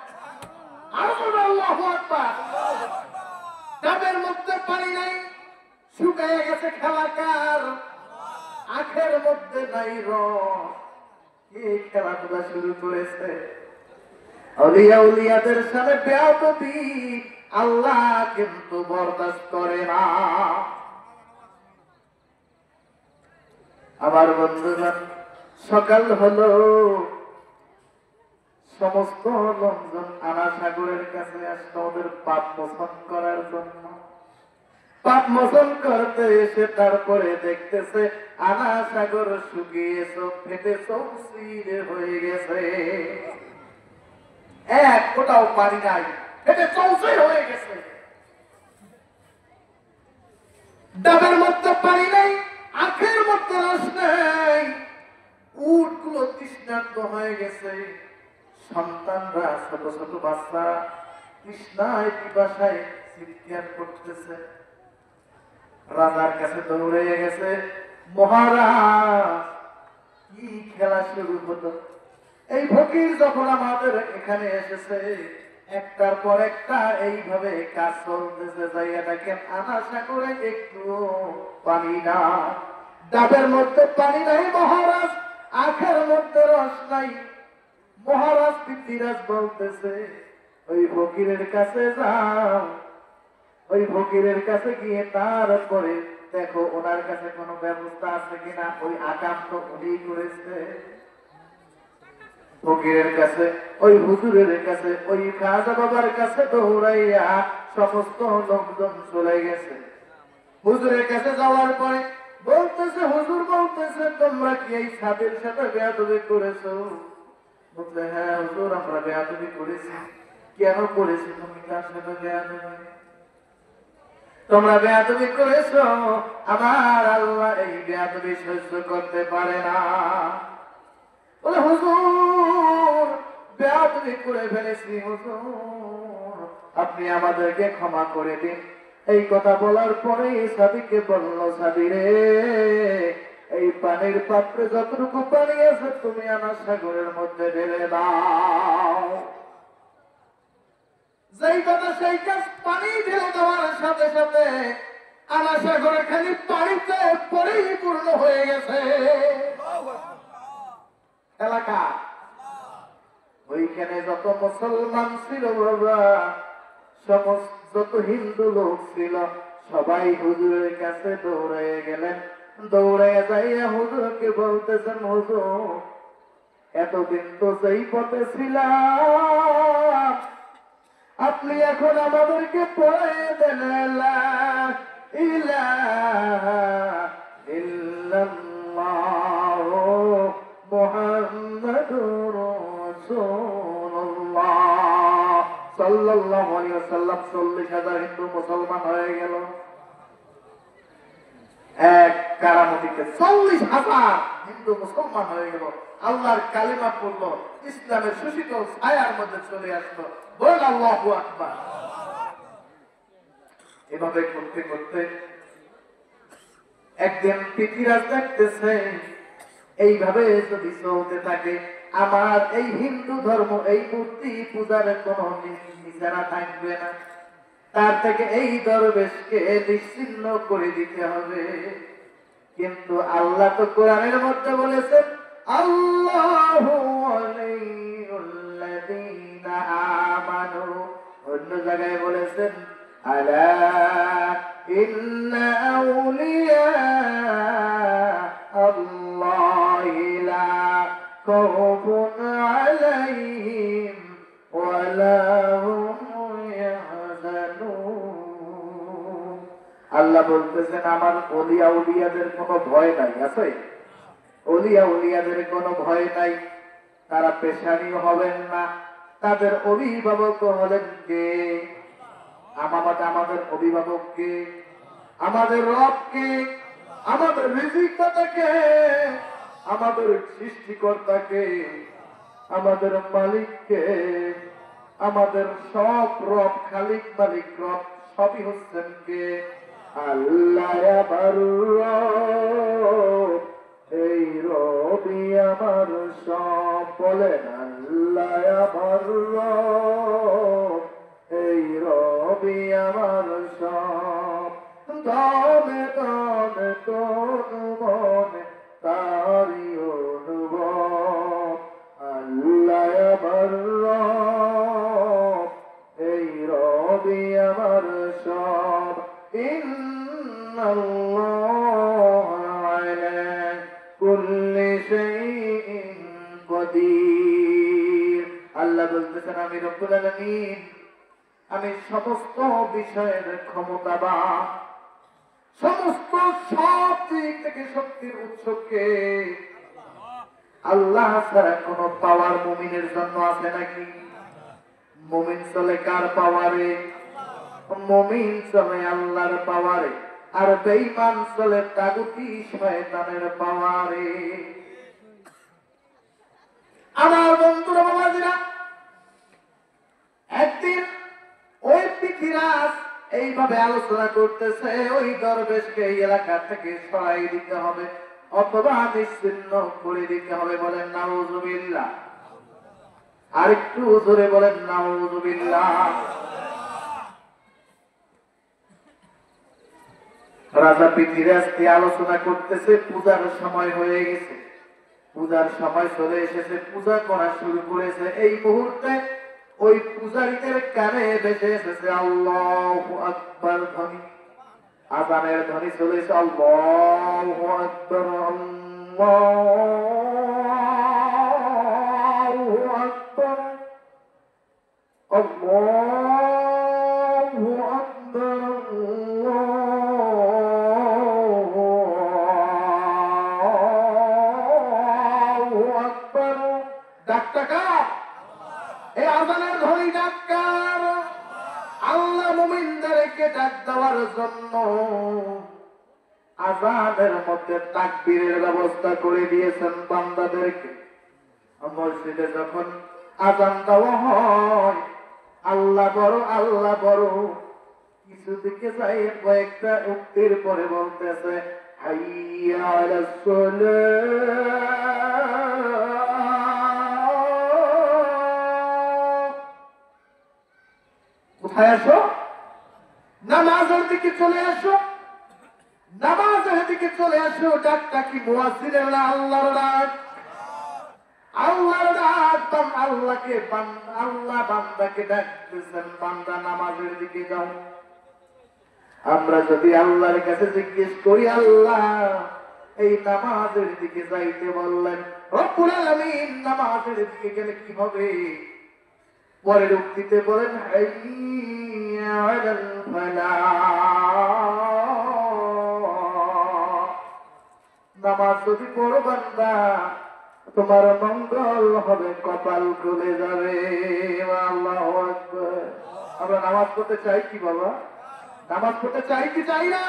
[SPEAKER 2] আল্লাহু আকবার। ডাবের মধ্যে পানি নাই, শুকিয়ে গেছে খেলাকার। আখের মধ্যে নাই রস, এই খেলাধুলা শুরু করেছে। আউলিয়া উলিয়াদের সাথে বেয়াদবি আল্লাহ কিন্তু বরদাস্ত করে না। আমার বন্ধুরা, সকাল হলো, সমস্ত লোকজন আনা সাগরের কাছে আসলো ওদের পাপ মোচন করার জন্য। পাপ মোচন করতে এসে তারপরে দেখতেছে আনা সাগর শুকিয়ে সব ফেটে চৌচির হয়ে গেছে, এক ফোঁটাও পানি নাই, ফেটে চৌচির হয়ে গেছে। ডাবের মধ্যে পানি নাই, আখের মধ্যে রস নেই, উটগুলো তৃষ্ণার্ত হয়ে গেছে। সন্তানরা, ছোট ছোট বাচ্চা তৃষ্ণায় পিপাসায় চিৎকার করতেছে। রাজার কাছে দৌড়ে গেছে, মহারাজ কি খেলা শুরু হতো। এই ফকির যখন আমাদের এখানে এসেছে, একটার পর একটা এইভাবে কাজ চলতেছে, জায়গা দেখেন আনা সাগরে একটু পানি না, ডাবের মধ্যে পানি নাই মহারাজ, আখের মধ্যে রস নাই। মহারাজ পৃথ্বীরাজ বলতেছে ওই ফকিরের কাছে যাও, ওই ফকিরের কাছে গিয়ে তারপরে দেখো ওনার কাছে কোনো ব্যবস্থা আছে কিনা, ওই আকাম তো উনি করেছে। ফকিরের কাছে, ওই হুজুরের কাছে, ওই খাজা বাবার কাছে দৌড়াইয়া সমস্ত লোকজন চলে গেছে। হুজুরের কাছে যাওয়ার পরে বলতেছে, হুজুর বলতেছে তোমরা কি এই সাথের সাথে বেয়াদবি করেছো? বলতে হ্যাঁ হুজুর আমরা বেয়াদবি করেছি। কেন করেছি তুমি তার সাথে বেয়াদবি? তোমরা বেয়াদবি করেছো, আমার আল্লাহ এই বেয়াদবি সহ্য করতে পারে না। বলে হুজুর বেয়াদবি করে ফেলেছি হুজুর, আপনি আমাদেরকে ক্ষমা করে দিন। এই কথা বলার পরে সাদিকে বলল, সাদি রে, এই পানির পাত্রে যতটুকু পানি আছে তুমি আমার সাগরের মধ্যে ঢেলে দাও। যেই কথা সেই কাজ, পানি ঢেলে দেওয়ার সাথে সাথে আমার সাগরের খালি পানিতে পরেই পূর্ণ হয়ে গেছে এলাকা। ওইখানে যত মুসলমান ছিল বাবা, সমস্ত যত হিন্দু লোক ছিল, সবাই হুজুরের কাছে দৌড়ে গেলেন। দৌড়ে যাইয়া হুজুরকে বলতেছেন, হুজুর এতদিন তো যেই পথে ছিলাম, আপনি এখন আমাদেরকে পড়ে দেন লা ইলাহা ইল্লাল্লাহু মুহাম্মাদুর রাসূলুল্লাহ সাল্লাল্লাহু আলাইহি ওয়াসাল্লাম। 40,000 হিন্দু মুসলমান হয়ে গেল এক কারামতিতে। 40,000 হিন্দু মুসলমান হয়ে গেল, আল্লাহর কালিমা পড়লো, ইসলামের সুশীতল ছায়ার মধ্যে চলে আসলো। বল আল্লাহু আকবার। এভাবে করতে করতে একদিন পৃথিবীরাজ দেখতেছে, এইভাবে যদি চলতে থাকে আমার এই হিন্দু ধর্ম, এই মূর্তি পূজার কোন নিশানা থাকবে না। তার থেকে এই দরবেশকে নিশ্চিহ্ন করে দিতে হবে। কিন্তু আল্লাহ তো কোরআনের মধ্যে বলেছেন, আল্লাহু ওয়ালিয়ুল্লাযীনা আমানু। অন্য জায়গায় বলেছেন, আলা ইন্না আউলিয়া আল্লাহি লা খাউফুন আলাইহিম ওয়া লা হুম ইয়াহজানুন। আল্লাহ বলতেছেন, আমার ওলিয়া উলিয়াদের কোনো ভয় নাই। আছে ওলিয়া উলিয়াদের কোনো ভয় নাই, তারা পেশানিও হবেন না। তাদের অভিভাবক হলেন কে? আমাদের অভিভাবক কে? আমাদের রব কে? আমাদের রিজিকদাতাকে, আমাদের সৃষ্টিকর্তাকে, আমাদের মালিককে। আমাদের সব রব, খালিক মালিক রব সবই হচ্ছেন কে? আল্লাহ। আমার রব, এই রবি আমার সব। বলেন আল্লাহ আমার রব, এই রবি আমার সব। দমে দমে তন মনে তারি অনুভব। আল্লাহ আমার রব, এই রবি আমার সব। ইন্নাল্লাহা আলা কুল্লি শাইইন কাদির। আল্লাহ বলতেছেন, আমি রব্বুল আলামিন, আমি সমস্ত বিষয়ের ক্ষমতাবান, সমস্ত সব দিক থেকে শক্তির উৎসকে। আল্লাহ ছাড়া কোন পাওয়ার মুমিনের জন্য আছে নাকি? মুমিন চলে কার পাওয়ারে? মুমিন চলে আল্লাহর পাওয়ারে, আর বেঈমান চলে তাগুতি শয়তানের পাওয়ারে। আমার বন্ধুরা, বাবাজিরা, একদিন ওই পৃথিবীরাজ এইভাবে আলোচনা করতেছে, ওই দরবেশকে এই এলাকা থেকে সরাই দিতে হবে অথবা নিশ্চিহ্ন করে দিতে হবে। বলেন নাউযুবিল্লাহ। আরেকটু জোরে বলেন নাউযুবিল্লাহ। রাজা পৃথিবীরাজ আলোচনা করতেছে, পূজার সময় হয়ে গেছে, পূজার সময় চলে এসেছে, পূজা করা শুরু করেছে। এই মুহূর্তে ওই পূজারীদের কানে ভেসে এসেছে আল্লাহু আকবার ধ্বনি, আযানের ধ্বনি চলেছে। আল্লাহু আকবার, আল্লাহু আকবার, আল্লাহু আকবার, আল্লাহু আকবার। ডাকটা কার? এই আযানের ধ্বনি ডাক্তার। আল্লাহ মুমিনদেরকে ডাক দেওয়ার জন্য আযানের মধ্যে তাকবীরের ব্যবস্থা করে দিয়েছেন বান্দাদেরকে। মসজিদে যখন আযান দেওয়া হয়, আল্লাহ বড় আল্লাহ বড়, কিছু দিকে যাই কয়েকটা উক্তির পরে বলতেছে হাইয়া আলাস সালাহ। কোথায় আসো? নামাজের দিকে চলে আসো, নামাজের দিকে চলে আসো। ডাকটা কি মুয়াজ্জিনের না আল্লাহর ডাক? আল্লাহর ডাক। আল্লাহকে আল্লাহ বান্দাকে ডাকতেছেন, বান্দা নামাজের দিকে যাও। আমরা যদি আল্লাহর কাছে জিজ্ঞেস করি, আল্লাহ এই নামাজের দিকে যাইতে বললেন, রব্বুল আলামিন নামাজের দিকে গেলে কি হবে? পরের উক্তিতে বলেন হাইয়া আলাল ফালাহ। নামাজ যদি পড়ো বান্দা, তোমার মঙ্গল হবে, কপাল খুলে যাবে। আল্লাহু আকবার। আমরা নামাজ পড়তে চাই কি বাবা? নামাজ পড়তে চাই কি চাই না?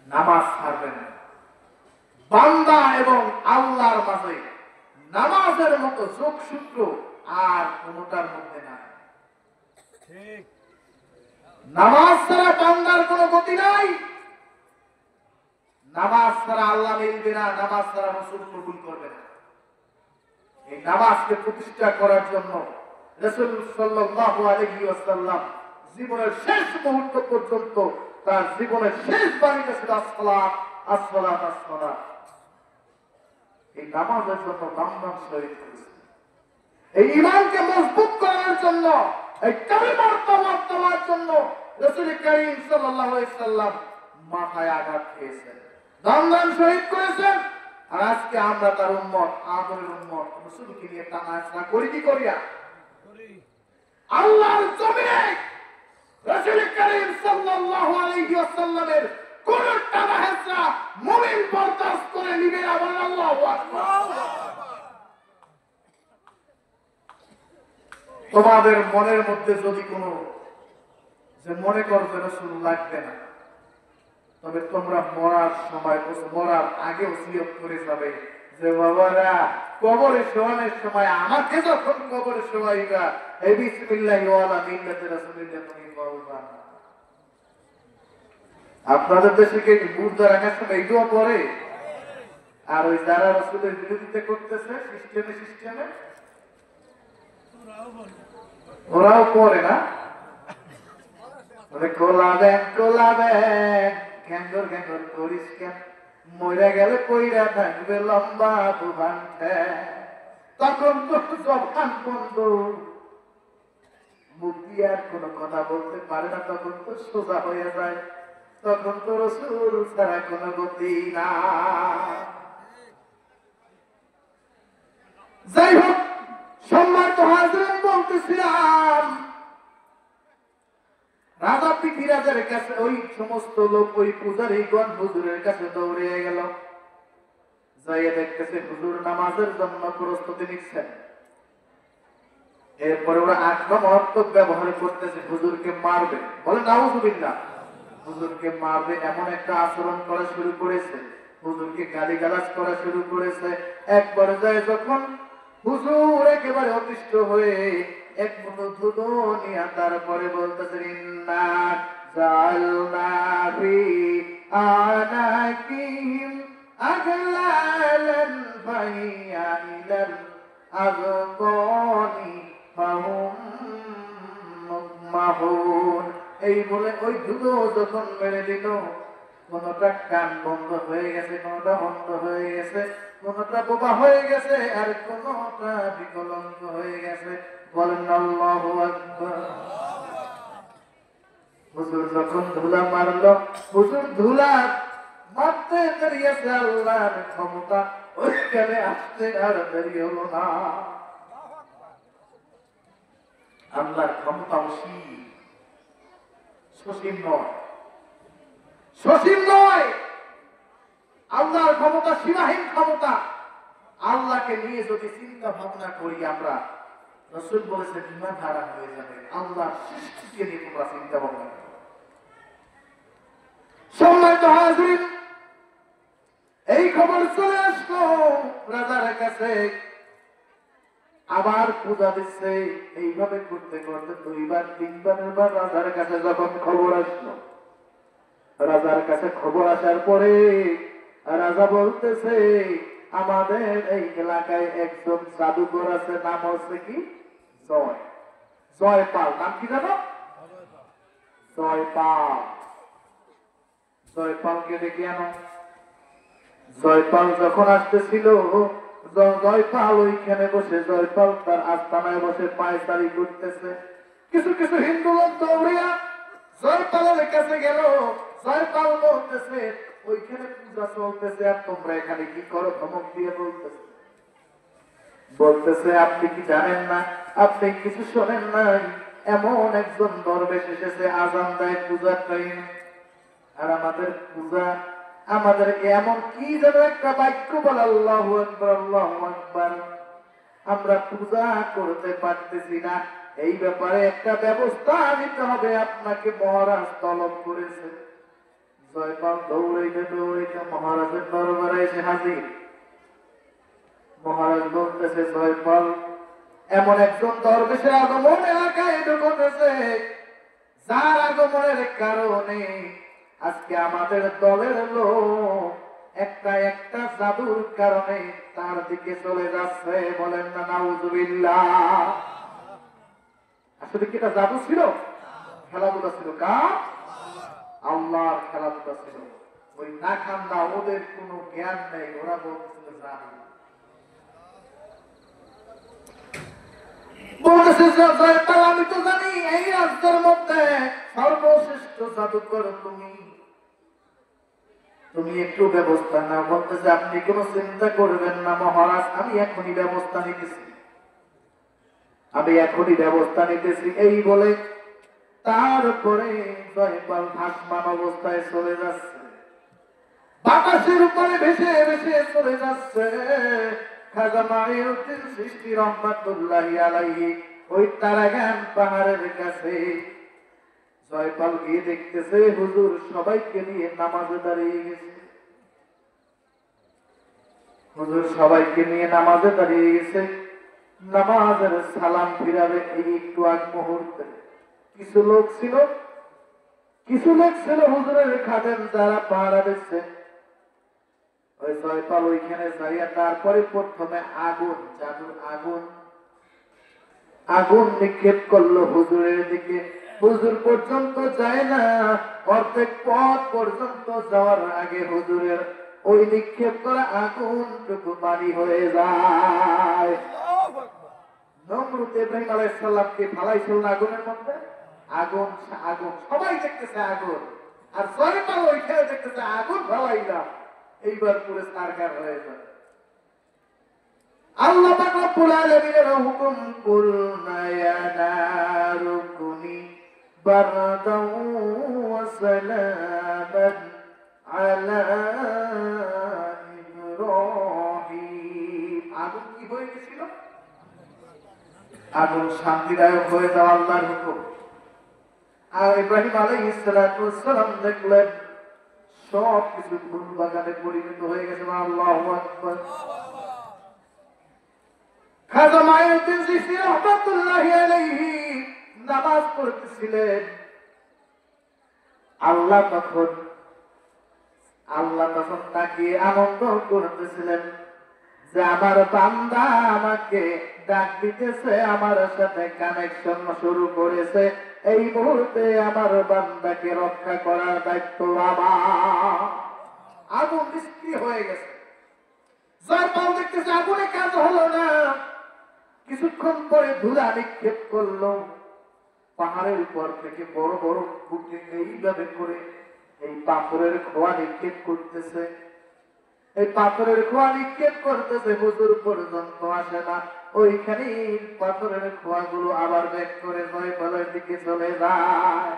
[SPEAKER 2] নামাজ ছাড়বেন না। বান্দা এবং আল্লাহর মাঝে নামাজের মতো যোগসূত্র আর কোনটার মধ্যে নাই। নামাজ ছাড়া বান্দার কোন গতি নাই। নামাজ ছাড়া আল্লাহ মিলবে না, নামাজ ছাড়া রাসূল কবুল করবে না। এই নামাজকে প্রতিষ্ঠা করার জন্য রাসূল সাল্লাল্লাহু আলাইহি ওয়াসাল্লাম জীবনের শেষ মুহূর্ত পর্যন্ত তার জীবনের শেষ বাণীটা ছিল আসসালাত আসসালাত আসসালাত। এই নামাজের জন্য দাম শহীদ করেছে। এই ঈমানকে মজবুত করার জন্য, এই কালিমার তাওয়াত দেওয়ার জন্য রাসূল কারীম সাল্লাল্লাহু আলাইহি ওয়াসাল্লাম মাথায় আঘাত খেয়েছেন, দাম শহীদ করেছেন। আর আজকে আমরা তার উম্মত, আদরের উম্মত, রাসূলকে নিয়ে টানাহেঁচড়া করি কি করিয়া? আল্লাহর জমিনে রাসূল কারীম সাল্লাল্লাহু আলাইহি ওয়াসাল্লামের কোন টানাহেঁচড়া মুমিন বরদাস্ত করে নিবে না। বলেন আল্লাহু আকবার। তোমাদের মনের মধ্যে যদি কোনো যে মনে করো যে রাসূল লাগবে না, তবে তোমরা মরার সময়, মরার আগে ওসিয়ত করে যাবে যে বাবারা কবরে শোয়ানোর সময় আমাকে যখন কবরে শোয়াইবা, এই বিসমিল্লাহি ওয়ালা মিল্লাতে রাসূলিল্লাহ তুমি বলবা। আপনাদের দেশে কি মুর্দা রাখার সময় এই দোয়া পড়ে? আর ওই যারা রাসূলের বিরোধিতা করতেছে সিস্টেমে ওরাও পড়ে না? কোলাবেন ঘ্যাঙ্গর করিস কেন, মরে গেলে কইরা থাকবে লম্বা তুফান। তখন তো জবান বন্ধ, মুখ দিয়ে আর কোনো কথা বলতে পারে না, তখন তো সোজা হয়ে যায়, তখন তো রাসূল ছাড়া কোনো গতি না। যাই হোক, সম্মানিত হাজরিন, বলতেছিলাম রাজা পৃথিরাজের কাছে ওই সমস্ত লোক ওই পূজারীগণ হুজুরের কাছে দৌড়ে গেল। যাইয়ে দেখতেছে হুজুর নামাজের জন্য প্রস্তুতি নিচ্ছেন। এরপরে ওরা আক্রমণাত্মক ব্যবহার করতেছে, হুজুরকে মারবে, বলে নাউযুবিল্লাহ। হুজুরকে মারবে এমন একটা আচরণ করা শুরু করেছে, হুজুরকে গালিগালাজ করা শুরু করেছে। এক পর্যায়ে যখন হুজুর একেবারে অতিষ্ঠ হয়ে এক মুঠো ধুলো নিয়ে তারপরে বলতেছে ইন্না জাআলনা ফি আনাকিহিম আগলালান ফাহিয়া ইলাল আযকানি ফাহুম মুগমাহুন। এই বলে ওই ধুলো যখন মেরে দিল, কোনটা কান বন্ধ হয়ে গেছে, কোনটা অন্ধ হয়ে গেছে, কোনটা বোবা হয়ে গেছে, আর কোনটা বিকলাঙ্গ হয়ে গেছে। বলেন আল্লাহু আকবার। হুজুর যখন ধুলা মারলো, হুজুর ধুলা মারতে দাঁড়িয়েছে, আল্লাহর ক্ষমতা ওইখানে আসতে আর দেরি হলো না। আল্লাহর ক্ষমতা সসীম নয়, সসীম নয়। আল্লাহর ক্ষমতা সীমাহীন ক্ষমতা। আল্লাহকে নিয়ে যদি চিন্তা ভাবনা করি আমরা, রাসূল বলেছেন ঈমান হারা হয়ে যাবে। আল্লাহ সৃষ্টিকে নিয়ে তোমরা চিন্তা ভাবনা করো। সম্মানিত হাজির, এই খবর চলে আসলো রাজার কাছে। আবার পূজা দিচ্ছে। এইভাবে করতে করতে 2 বার 3 বার রাজার কাছে যখন খবর আসলো, রাজার কাছে খবর আসার পরে রাজা বলতেছে, আমাদের এই এলাকায় একজন জাদুঘর আছে, নাম হচ্ছে কি জয়পাল। নাম কি জানো? জয়পাল। জয়পালকে ডেকে আনো। জয়পাল যখন আসতেছিল, জয়পাল ওইখানে বসে, জয়পাল তার আস্তানায় বসে পায়চারি করতেছে। কিছু কিছু হিন্দু লোক দৌড়িয়া জয়পালের কাছে গেল। জয়পাল বলতেছে, ওইখানে পূজা চলতেছে আর তোমরা এখানে কি করো? ধমক দিয়ে বলতেছে আপনি কি জানেন না, আপনি কিছু শোনেন নাই, এমন একজন দরবেশ এসেছে, আজান দেয় পূজার টাইম। আর আমাদের পূজা, আমাদেরকে এমন কি যেন একটা বাক্য বলে, আল্লাহু আকবার আল্লাহু আকবার, আমরা পূজা করতে পারতেছি না। এই ব্যাপারে একটা ব্যবস্থা নিতে হবে, আপনাকে মহারাজ তলব করেছে। জয়পাল দৌড়াইতে দৌড়াইতে মহারাজের দরবারে এসে হাজির। মহারাজ বলতেছে, জয়পাল, এমন একজন দরবেশের আগমন এলাকায় ঢুকেছে, যার আগমনের কারণে আজকে আমাদের দলের লোক একটা একটা জাদুর কারণে তার দিকে চলে যাচ্ছে। বলেন না নাউজুবিল্লাহ। আসলে কি এটা জাদু ছিল? খেলাধুলা ছিল? কার? আল্লাহর খেলাধুলা ছিল। ওই না খান্দা, ওদের কোনো জ্ঞান নেই, ওরা বলতেছিল জাদু। বলতেছে, জয়পাল, আমি তো জানি এই রাজ্যের মধ্যে সর্বশ্রেষ্ঠ জাদুকর তুমি, তুমি একটু ব্যবস্থা নাও। বলতেছে, আপনি কোনো চিন্তা করবেন না মহারাজ, আমি এখনই ব্যবস্থা নিতেছি, আমি এখনই ব্যবস্থা নিতেছি। এই বলে তারপরে জয়পাল ভাসমান অবস্থায় চলে যাচ্ছে, বাতাসের উপরে ভেসে ভেসে চলে যাচ্ছে। খাজা মাইনুদ্দিন চিশতি রহমাতুল্লাহি আলাইহি ওই তারাগান পাহাড়ের কাছে জয়পাল গিয়ে দেখতেছে, হুজুর সবাইকে নিয়ে নামাজে দাঁড়িয়ে গেছে। হুজুর সবাইকে নিয়ে নামাজে দাঁড়িয়ে গেছে। নামাজের সালাম ফিরাবে এই একটু আগ মুহূর্তে কিছু লোক ছিল হুজুরের খাদেম, যারা পাহারা দিচ্ছে। ওই জয়পাল ওইখানে যাইয়া তারপরে প্রথমে আগুন, জাদুর আগুন নিক্ষেপ করলো হুজুরের দিকে। হুজুর পর্যন্ত যায় না, অর্ধেক পথ পর্যন্ত যাওয়ার আগে হুজুরের ওই নিক্ষেপ করা আগুনটুকু পানি হয়ে যায়। নমরুদ ইব্রাহিম আলাইহিস সালামকে ফালাইছিল আগুনের মধ্যে। আগুন আগুন সবাই দেখতেছে আগুন, আর জয়পাল ওইখানে দেখতেছে আগুন ফালাইলাম। এইবার পুরো সারকার হয়ে যায়। আল্লাহ পাক রব্বুল আলামিনের হুকুম, কুলনা ইয়া নারু কুনি বারদাও ওয়া সালামান আলা ইব্রাহিম। আগুন কি হয়ে গেছিল? আগুন শান্তিদায়ক হয়ে যাওয়া আল্লাহর হুকুম। আর ইব্রাহিম আলাইহিস সালাম দেখলেন সব কিছু ফুল বাগানে পরিণত হয়ে গেছে। আল্লাহু আকবার। খাজা মাইনুদ্দিন চিশতি রহমাতুল্লাহি আলাইহি নামাজ পড়তেছিলেন। আল্লাহ তখন তাকে আনন্দ করতেছিলেন যে আমার বান্দা আমাকে ডাক দিতেছে, আমার সাথে কানেকশন শুরু করেছে। এই মুহূর্তে আমার বান্দাকে রক্ষা করার দায়িত্ব আমার। আগুন নিষ্ক্রিয় হয়ে গেছে। জয়পাল দেখতেছে আগুনে কাজ হলো না। কিছুক্ষণ পরে ধুলা নিক্ষেপ করলো পাহাড়ের উপর থেকে, বড় বড় ফুটে এইভাবে করে এই পাথরের খোয়া নিক্ষেপ করতেছে। এই পাথরের খোয়া নিক্ষেপ করতেছে, হুজুর পর্যন্ত আসে না। ওইখানে পাথরের খোয়াগুলো আবার ব্যাক করে জয়পালের দিকে চলে যায়।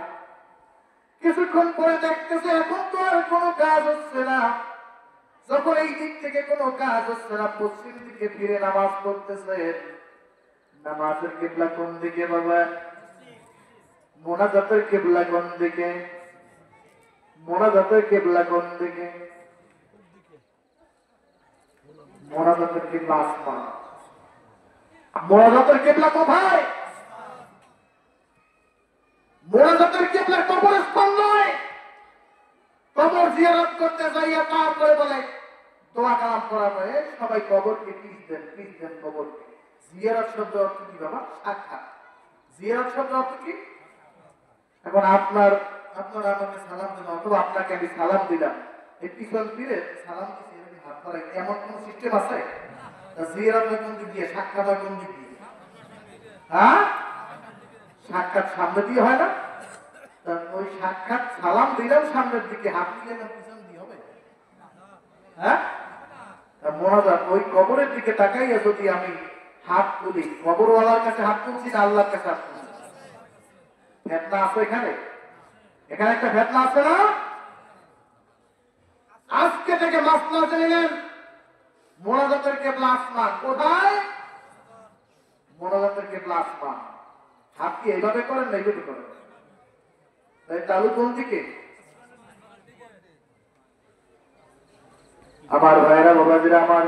[SPEAKER 2] কিছুক্ষণ পরে দেখতেছে এখন তো আর কোনো কাজ হচ্ছে না। যখন এই দিক থেকে কোনো কাজ হচ্ছে না, পশ্চিম দিকে ফিরে নামাজ পড়তেছে। নামাজের কিবলা কোন দিকে বাবা? মোনাজাতের কিবলা কোন দিকে? মোনাজাতের কিবলা কোন দিকে? মোনাজাতের কিবলা আসমান। মোনাজাতের কিবলা কোথায়? মোনাজাতের কিবলা কবরস্থান নয়। কবর জিয়ারত করতে যাইয়া তারপরে বলে দোয়া কালাম করা হয়, সবাই কবরকে পিস দেন কবরকে। জিয়ারত শব্দ অর্থ কি বাবা? সাক্ষাৎ। জিয়ারত শব্দ অর্থ কি? এখন আপনারা আমাকে সালাম দিলেন অথবা আপনাকে আমি সালাম দিলাম, এই পিছন ফিরে সালাম দিচ্ছি এরকম হাত ধরে, এমন কোন সিস্টেম আছে? জিয়ারত হয় কোন দিক দিয়ে? সাক্ষাৎ হয় কোন দিক দিয়ে? হ্যাঁ, সাক্ষাৎ সামনে দিয়ে হয় না? ওই সাক্ষাৎ সালাম দিলাম সামনের দিকে, হাত দিলে না পিছন দিয়ে হবে? হ্যাঁ, মোনাজাত ওই কবরের দিকে তাকাইয়া যদি আমি হাত তুলি, কবরওয়ালার কাছে হাত তুলছি না আল্লাহর কাছে হাত তুলছি? ফেতনা আছে এখানে? এখানে একটা ফেতনা আছে না? আজকে থেকে মাসলা চাইলেন মোনাজাতের কিবলা আসমান। কোথায়? মোনাজাতের কিবলা আসমান। হাত কি এইভাবে করেন না এইভাবে করেন? তালু কোন দিকে? আমার ভাইরা বাবাজিরা আমার,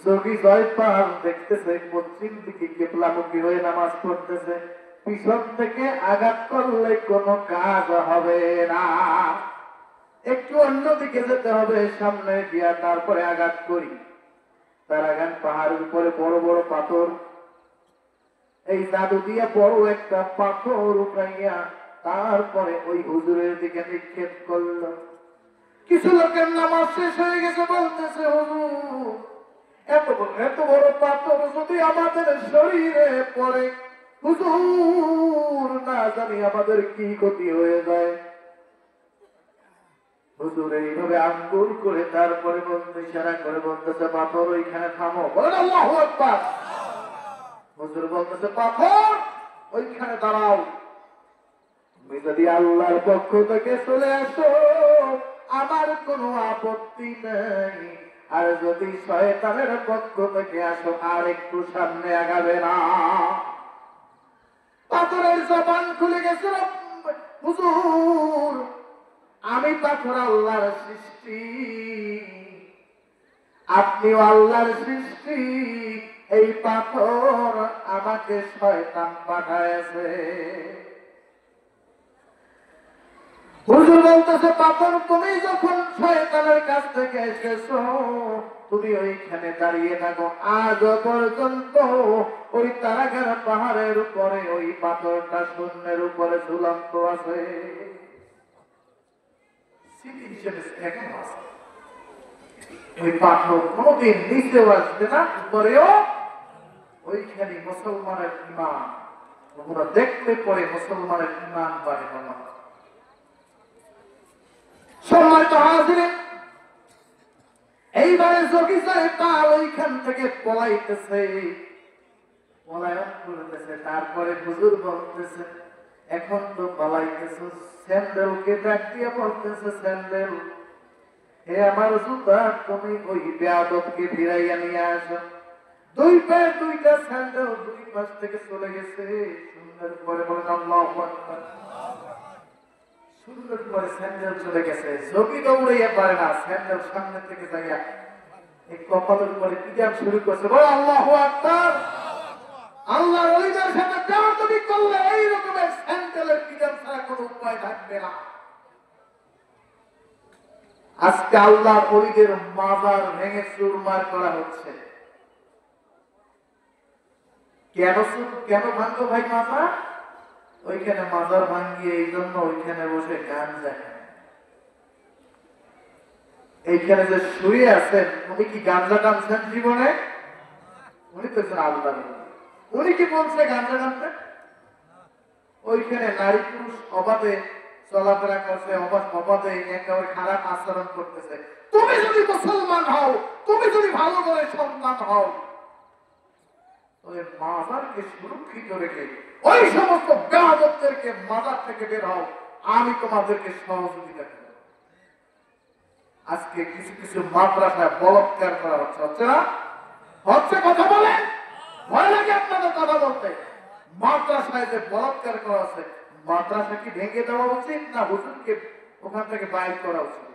[SPEAKER 2] যোগী জয়পাল দেখতেছে পশ্চিম দিকে কিবলামুখী হয়ে নামাজ পড়তেছে, পিছন থেকে আঘাত করলে কোনো কাজ হবে না, একটু অন্যদিকে যেতে হবে, সামনে গিয়া তারপরে আঘাত করি। তার আঘাত পাহাড়ের উপরে বড় বড় পাথর, এই জাদু দিয়ে বড় একটা পাথর উঠাইয়া তারপরে ওই হুজুরের দিকে নিক্ষেপ করলো। কিছু লোকের নামাজ শেষ হয়ে গেছে, বলতেছে হুজুর এত বড় পাথর যদি আমাদের শরীরে পড়ে, হুজুর না জানি আমাদের কি ক্ষতি হয়ে যায়। হুজুর এইভাবে আঙ্গুল করে তারপরে বলতে ইশারা করে বলতেছে পাথর ওইখানে থামো। বলেন আল্লাহু আকবার। হুজুর বলতেছে পাথর ওইখানে দাঁড়াও, তুমি যদি আল্লাহর পক্ষ থেকে চলে আসো আমার কোনো আপত্তি নেই, আর যদি শয়তানের পক্ষ থেকে আসো আর একটু সামনে আগাবে না। পাথরের জবান খুলে গেছে, হুজুর আমি পাথর আল্লাহর সৃষ্টি, আপনিও আল্লাহর সৃষ্টি, এই পাথর আমাকে শয়তান পাঠায়েছে। হুজুর বলতেছে পাথর তুমি যখন শয়তানের কাছ থেকে এসেছো তুমি ওইখানে দাঁড়িয়ে থাকো, আজ পর্যন্ত ওই তারাগার পাহাড়ের উপরে ওই পাথরটা শূন্যের উপরে ঝুলন্ত আছে, স্মৃতি হিসেবে এখনো আছে। ওই পাথর কোনদিন নিচেও আসবে না, উপরেও। ওইখানে মুসলমানের ইমান, ওগুলো দেখতে পরে মুসলমানের ইমান বাড়ে না। সম্মানিত হাজিরিন, এইবারে যোগী জয়পাল ওইখান থেকে পলাইতেছে, পলায়ন করতেছে। তারপরে হুজুর বলতেছে এখন তো পলাইতেছ, স্যান্ডেলকে ডাক দিয়ে বলতেছে স্যান্ডেল, হে আমার জুতা তুমি ওই বেয়াদবকে ফিরাইয়া নিয়ে আসো। দুই পায়ে দুইটা স্যান্ডেল দুই পাশ থেকে চলে গেছে। সুন্দর করে বলেন আল্লাহু আকবার। সুন্দর করে স্যান্ডেল চলে গেছে, যোগী দৌড়াইয়া পারে না, স্যান্ডেল সামনে থেকে যাইয়া এই কপালের উপরে পিটান শুরু করছে। বলে আল্লাহু আকবার। আল্লাহর ওলিদের সাথে বেয়াদবি করলে এই রকমের স্যান্ডেলের পিটান ছাড়া কোনো উপায় থাকবে না। আজকে আল্লাহর ওলিদের মাজার ভেঙে চুরমার করা হচ্ছে। কেন ভাঙলো ভাই মাজার? ওইখানে মাজার ভাঙিয়ে এই জন্য ওইখানে বসে গান যায়। এইখানে যে শুয়ে আছেন উনি কি গাঞ্জা টানছেন জীবনে? উনি তো আল্লাহ, উনি কি বলছে গাঞ্জা টানতে? ওইখানে নারী পুরুষ অবাধে চলাফেরা করছে, অবাধে একেবারে খারাপ আচরণ করতেছে। তুমি যদি মুসলমান হও, তুমি যদি ভালো করে সন্তান হও, ওই মাজারকে সুরক্ষিত রেখে ওই সমস্ত বেয়াদবদেরকে মাজার থেকে বের হও, আমি তোমাদেরকে সহযোগিতা করব। আজকে কিছু কিছু মাদ্রাসায় বলৎকার করা হচ্ছে, হচ্ছে না? হচ্ছে, কথা বলেন। ভয় লাগে আপনাদের কথা বলতে। মাদ্রাসায় যে বলাৎকার করা আছে, মাদ্রাসা কি ভেঙে দেওয়া উচিত না হুজুরকে ওখান থেকে বাইর করা উচিত?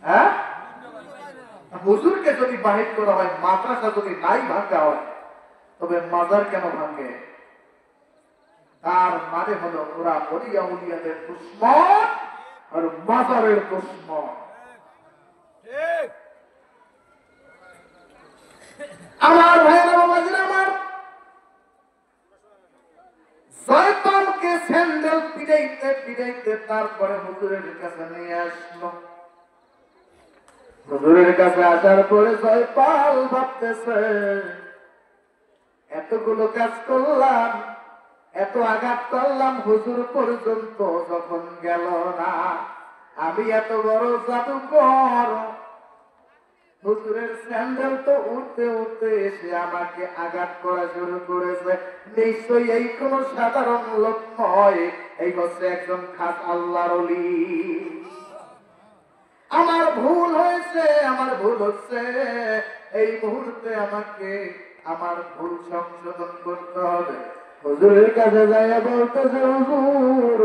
[SPEAKER 2] হ্যাঁ, হুজুরকে যদি বাহির করা হয়, মাদ্রাসা যদি নাই ভাঙা হয়, তবে মাজার কেন ভাঙে? তার মানে হলো ওরা ওলিয়া উলিয়াদের দুশ্মন আর মাজারের দুশ্মন। আমার ভাইয়েরা বাবাজিরা আমার, জয়পালকে স্যান্ডেল পিড়াইতে পিড়াইতে তারপরে হুজুরের কাছে নিয়ে আসলো। হুজুরের কাছে আসার পরে জয়পাল ভাবতেছে, এতগুলো কাজ করলাম, এত আঘাত করলাম, হুজুর পর্যন্ত যখন গেল না, আমি এত বড় জাদুকর, হুজুরের স্যান্ডেল তো উঠতে উঠতে এসে আমাকে আঘাত করা শুরু করেছে। নিশ্চয়ই এই কোন সাধারণ লোক নয়, এই হচ্ছে একজন খাস আল্লাহর ওলি। আমার ভুল হয়েছে, আমার ভুল হচ্ছে, এই মুহূর্তে আমাকে আমার ভুল সংশোধন করতে হবে। হুজুরের কাছে যাইয়া বলতেছে, হুজুর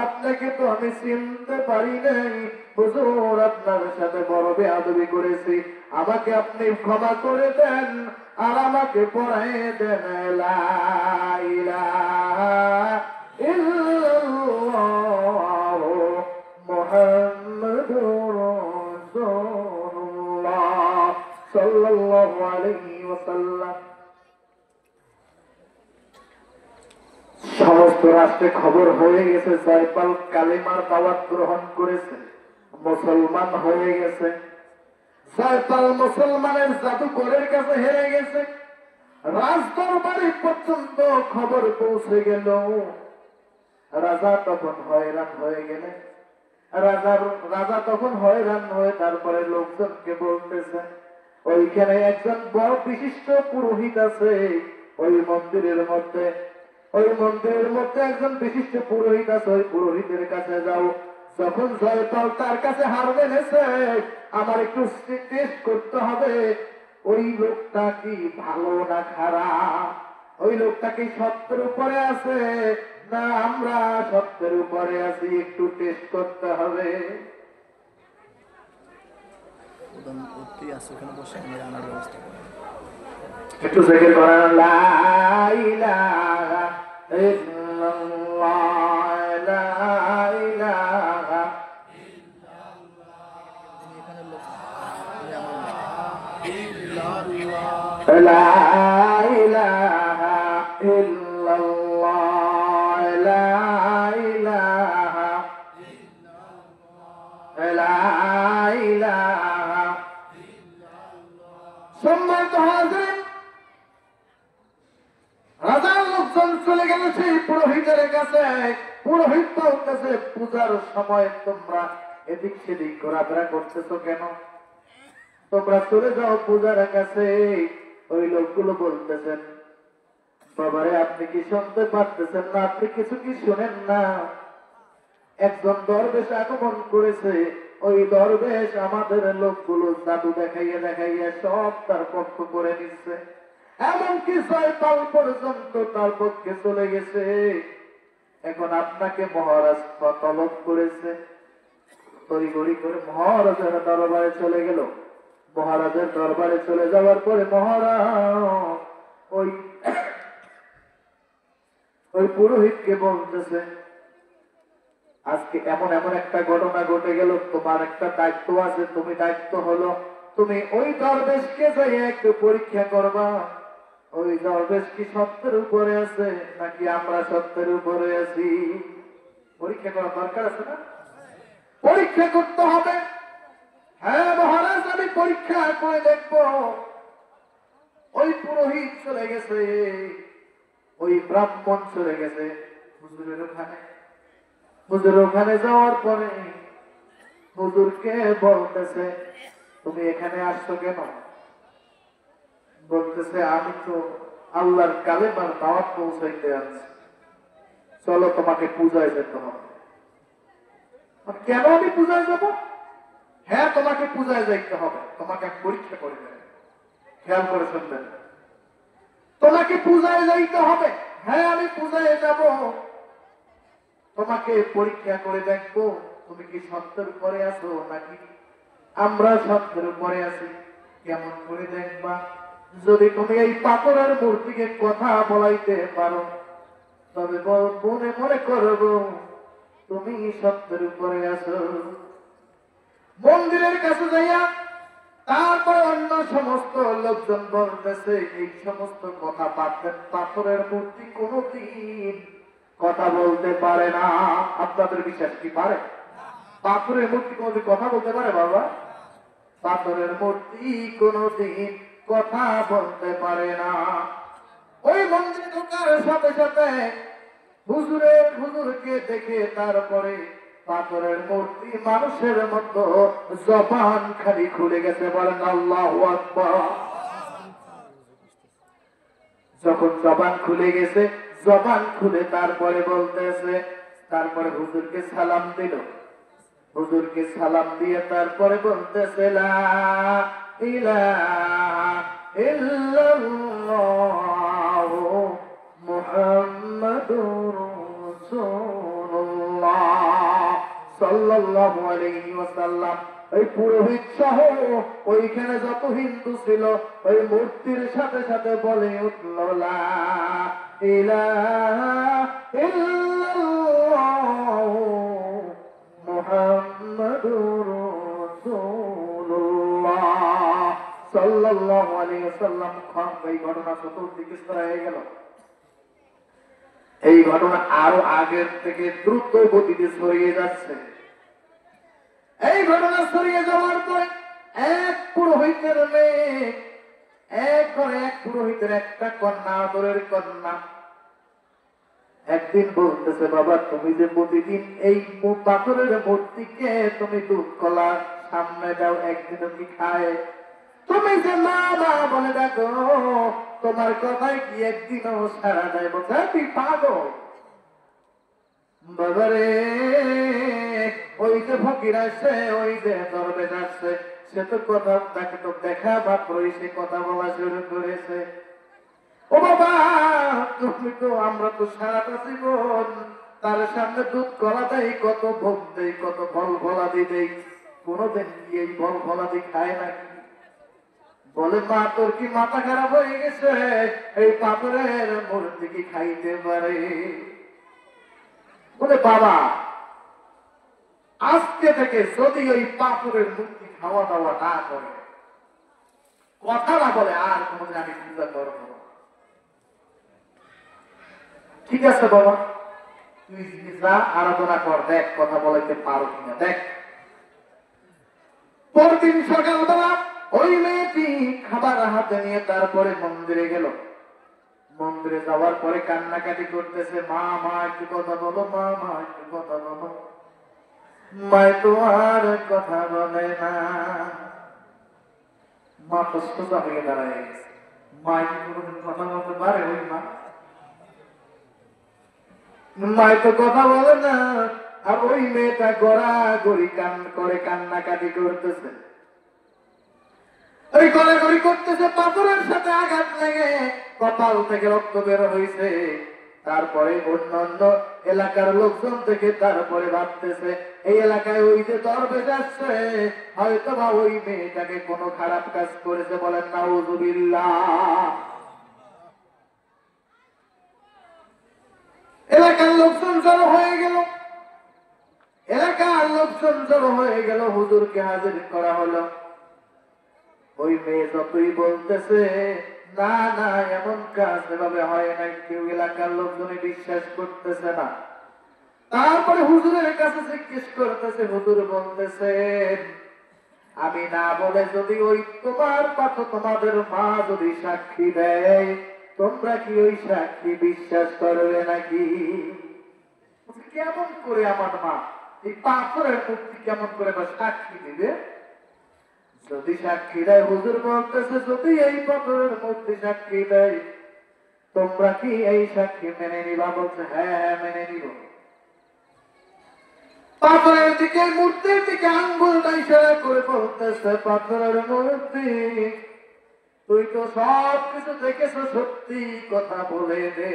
[SPEAKER 2] আপনাকে তো আমি চিনতে পারি নাই, হুজুর আপনার সাথে বড় বেয়াদবি করেছি, আমাকে আপনি ক্ষমা করে দেন আর আমাকে পড়ায় দেন লা ইলাহা ইল্লাল্লাহ মুহাম্মাদুর রাসূলুল্লাহ সাল্লাল্লাহু আলাইহি ওয়াসাল্লাম। সমস্ত রাষ্ট্রে খবর হয়ে গেছে জয়পাল কালেমার দাওয়াত গ্রহণ করেছে, মুসলমান হয়ে গেছে। জয়পাল মুসলমানের জাদুকরের কাছে হেরে গেছে। রাজদরবারে পর্যন্ত খবর পৌঁছে গেল। রাজা তখন হয়রান হয়ে গেলেন। রাজা তখন হয়রান হয়ে তারপরে লোকজনকে বলতেছে, ওইখানে একজন বড় বিশিষ্ট পুরোহিত আছে, ওই মন্দিরের মধ্যে একজন বিশিষ্ট পুরোহিত আছে, ওই পুরোহিতের কাছে যাও। যখন জয়পাল তার কাছে হার মেনেছে, আমার একটু টেস্ট করতে হবে ওই লোকটা কি ভালো না খারাপ, ওই লোকটা কি সত্যের উপরে আছে না আমরা সত্যের উপরে আছি, একটু টেস্ট করতে হবে। একটু থেকে করেন লা ইলাহা ইল্লাল্লাহ, লা ইলাহা লা ইলাহা ইল্লাল্লাহ, লা ইলাহা লা ইলাহা। সম্মানিত হাজির, রাজার লোকজন চলে গেল সেই পুরোহিতের কাছে। পুরোহিত বলতেছে, পূজার সময় তোমরা এদিক সেদিক ঘোরাফেরা করতেছো কেন? তোমরা চলে যাও পূজার কাছে। ওই লোকগুলো বলতেছেন, বাবারে আপনি কি শুনতে পারতেছেন না? আপনি কিছু কি শুনেন না? একজন দরবেশ আগমন করেছে, ওই দরবেশ আমাদের লোকগুলো জাদু দেখাইয়া দেখাইয়া সব তার পক্ষ করে নিচ্ছে, এমনকি জয়পাল পর্যন্ত তার পক্ষে চলে গেছে। এখন আপনাকে মহারাজ তলব করেছে। তড়িঘড়ি করে মহারাজের দরবারে চলে গেল। মহারাজের দরবারে চলে যাওয়ার পরে মহারাজ ওই পুরোহিতকে বলতেছে, আজকে এমন এমন একটা ঘটনা ঘটে গেল, তোমার একটা দায়িত্ব আছে, তুমি দায়িত্ব হলো তুমি ওই দরবেশকে যাই একটু পরীক্ষা করবা, ওই দরবেশ কি সত্যের উপরে আছে নাকি আমরা সত্যের উপরে আছি। পরীক্ষা করা দরকার আছে না? পরীক্ষা করতে হবে। হ্যাঁ মহারাজ, আমি পরীক্ষা করে দেখবো। ওই পুরোহিত চলে গেছে, ওই ব্রাহ্মণ চলে গেছে হুজুরের ওখানে। হুজুরের ওখানে যাওয়ার পরে হুজুরকে বলতেছে, তুমি এখানে আসছো কেন? বলতেছে, আমি তো আল্লাহর কালেমার দাওয়াত পৌঁছাইতে আছি, চলো তোমাকে পূজায় যেতে হবে। কেন আমি পূজায় যাব? হ্যাঁ তোমাকে পূজায় যাইতে হবে, তোমাকে পরীক্ষা করে দেবে। খেয়াল করে শুনবেন, পূজায় যাইতে হবে। হ্যাঁ, আমি পূজায় যাব। তোমাকে পরীক্ষা করে দেখবো তুমি কি সত্যের উপরে আছো নাকি আমরা সত্যের উপরে আছি। কেমন করে দেখবা? যদি তুমি এই পাথরের মূর্তিকে কথা বলাইতে পারো, তবে মনে মনে করবো তুমি সত্যের উপরে আছো। মন্দিরের কাছে যাইয়া তারপর অন্য সমস্ত লোকজন বলতেছে এই সমস্ত কথা পাচ্ছেন, পাথরের মূর্তি কোনদিন কথা বলতে পারে না। আপনাদের বিশ্বাস কি পারে? পাথরের মূর্তি কোনদিন কথা বলতে পারে? বাবা, পাথরের মূর্তি কোনদিন কথা বলতে পারে না। ওই মন্দিরে ঢোকার সাথে সাথে হুজুরকে দেখে তারপরে পাথরের মূর্তি মানুষের মতো জবান খালি খুলে গেছে। বলেন আল্লাহু আকবার। যখন জবান খুলে গেছে, জবান খুলে তারপরে বলতেছে, তারপরে হুজুরকে সালাম দিল। হুজুরকে সালাম দিয়ে তারপরে বলতেছে লা ইলাহা ইল্লাল্লাহু মুহাম্মাদুর রাসূলুল্লাহ সাল্লাল্লাহু আলাইহি ওয়াসাল্লাম। ওই পুরোহিত সহ ওইখানে যত হিন্দু ছিল ওই মূর্তির সাথে সাথে বলে উঠল লা ইলাহা ইল্লাল্লাহু মুহাম্মাদুর রাসূলুল্লাহ সাল্লাল্লাহু আলাইহি ওয়াসাল্লাম। এই ঘটনা চতুর্দিকে ছড়িয়ে গেল। এই ঘটনা আরো আগের থেকে দ্রুত গতিতে ছড়িয়ে যাচ্ছে। এই ঘটনা ছড়িয়ে যাওয়ার পরে এক পুরোহিতের মেয়ে, এক পুরোহিতের একটা কন্যা, আদরের কন্যা, একদিন বলতেছে বাবা তুমি যে প্রতিদিন এই পাথরের মূর্তিকে তুমি দুধ কলা সামনে দাও, একদিনও কি খায়? তুমি যে মা মা বলে দেখো, তোমার কথায় কি একদিনও সারা দেয়? বলছে তুই পাগল বাবারে। ওই যে ফকির আসছে, ওই যে দরবেশ আসছে, সে তো কথা, তাকে তো দেখা মাত্রই সে কথা বলা শুরু করেছে। ও বাবা, তুমি তো, আমরা তো সারাটা জীবন তার সামনে দুধ কলা দেই, কত ভোগ দেই, কত ফল ফলাদি দেই, কোনদিন কি এই ফল ফলাদি খায় নাকি? বলে মা তোর কি মাথা খারাপ হয়ে গেছে? এই পাথরের মূর্তি কি খাইতে পারে? বলে বাবা আজকে থেকে যদি ওই পাথরের মূর্তি খাওয়া দাওয়া না করে, কথা না বলে, আর কোনদিন আমি পূজা করবো না। ঠিক আছে বাবা, তুই যা আরাধনা কর, দেখ কথা বলাইতে পারো কিনা দেখ। পরদিন সকালবেলা ওই মেয়েটি খাবার হাতে নিয়ে তারপরে মন্দিরে গেল। মন্দিরে যাওয়ার পরে কান্নাকাটি করতেছে, মা মা একটু কথা বলো, মা মা একটু কথা বলো। মায় তো আর কথা বলে না। মা তো সোজা হয়ে দাঁড়ায় গেছে। মা কি কোনোদিন কথা বলতে পারে? ওই মা মায় তো কথা বলে না। আর ওই মেয়েটা গড়াগড়ি কান্নাকাটি করতেছে। ওই গড়াগড়ি করতেছে, পাথরের সাথে আঘাত লেগে কপাল থেকে রক্ত বের হয়েছে। তারপরে অন্যান্য এলাকার লোকজন থেকে তারপরে ভাবতেছে এই এলাকায় ওই যে দরবেশ আসছে, হয়তো বা ওই মেয়েটাকে কোনো খারাপ কাজ করেছে। বলেন নাউযুবিল্লাহ। এলাকার লোকজন জড়ো হয়ে গেল। এলাকার লোকজন জড়ো হয়ে গেল, হুজুরকে হাজির করা হলো। ওই মেয়ে যতই বলতেছে না না এমন কাজ এভাবে হয় না, কেউ এলাকার লোকজনে বিশ্বাস করতেছে না। তারপরে হুজুরের কাছে জিজ্ঞেস করতেছে, হুজুর বলতেছে আমি না বলে যদি ওই তোমার পাথর, তোমাদের মা যদি সাক্ষী দেয়, তোমরা কি ওই সাক্ষী বিশ্বাস করবে নাকি? কেমন করে আমার মা এই পাথরের মূর্তি কেমন করে সাক্ষী দিবে? যদি সাক্ষী দেয়, হুজুর বলতেছে যদি এই পাথরের মূর্তি সাক্ষী দেয়, তোমরা কি এই সাক্ষী মেনে নিবা? বলছে হ্যাঁ হ্যাঁ মেনে নিব। পাথরের দিকে, মূর্তির দিকে আঙ্গুলটা ইশারা করে বলতেছে পাথরের মূর্তি তুই তো সব কিছু দেখেছো, সত্যি কথা বলে দে।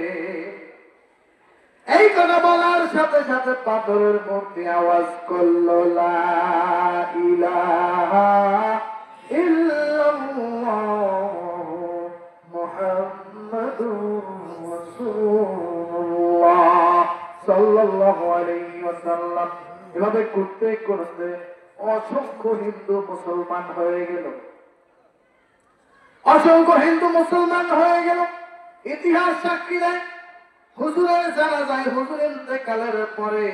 [SPEAKER 2] এই কথা বলার সাথে সাথে পাথরের মূর্তি আওয়াজ করলো, লা ইলাহা ইল্লাল্লাহ মুহাম্মাদুর রাসূলুল্লাহ সাল্লাল্লাহু আলাইহি ওয়াসাল্লাম। এভাবে করতে করতে অসংখ্য হিন্দু মুসলমান হয়ে গেল, অসংখ্য হিন্দু মুসলমান হয়ে গেল। ইতিহাস সাক্ষী দেয়, হুজুরের জানাজায়, হুজুরের ইন্তেকালের পরে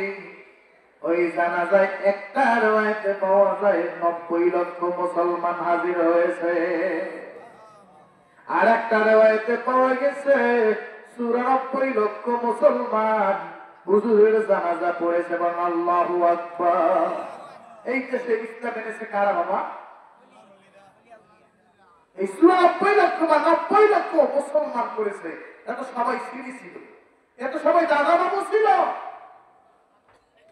[SPEAKER 2] ওই জানাজায় একটা রওয়ায়েতে পাওয়া যায় 90 লক্ষ মুসলমান হাজির হয়েছে। আর একটা রওয়ায়েতে পাওয়া গেছে 94 লক্ষ মুসলমান হুজুরের জানাজা পড়েছে। এবং আল্লাহু আকবার। এই দেশে ইসলাম এনেছে কারা বাবা? এই 94 লক্ষ বা 90 লক্ষ মুসলমান করেছে। এত সবাই সিঁড়ি ছিল, এত সবাই দাদা বাবু ছিল।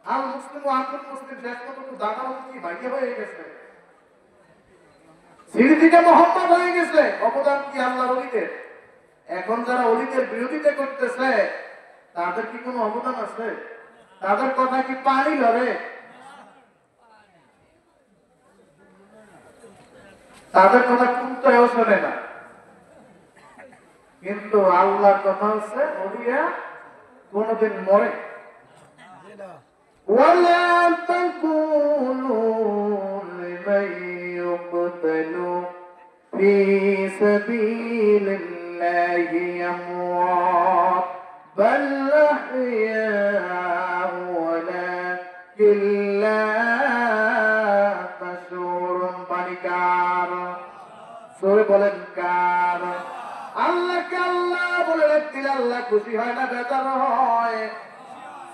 [SPEAKER 2] আল মুসলিম ও আকুল মুসলিম শেষ পর্যন্ত দাদা বাবু কি ভাইয়া হয়ে গেছে, সিঁড়ি থেকে মোহাম্মদ হয়ে গেছে। অবদান কি আল্লাহর ওলিদের? এখন যারা ওলিদের বিরোধিতা করতেছে তাদের কি কোনো অবদান আছে? তাদের কথা কি পানি লড়ে? তাদের কথা কুত্তায়ও শোনে না। কিন্তু আল্লাহর কথা হচ্ছে ওলিয়া কোনদিন মরে। وَلَا تَقُولُوا لِمَن يُقْتَلُ فِي سَبِيلِ اللَّهِ أَمْوَاتٌ بَلْ أَحْيَاءٌ وَلَكِنْ لَا تَشْعُرُونَ। পানিকার সূরা বলেন কার? আল্লাহকে আল্লাহ বলে রাখলে আল্লাহ খুশি হয় না, বেজার হয়।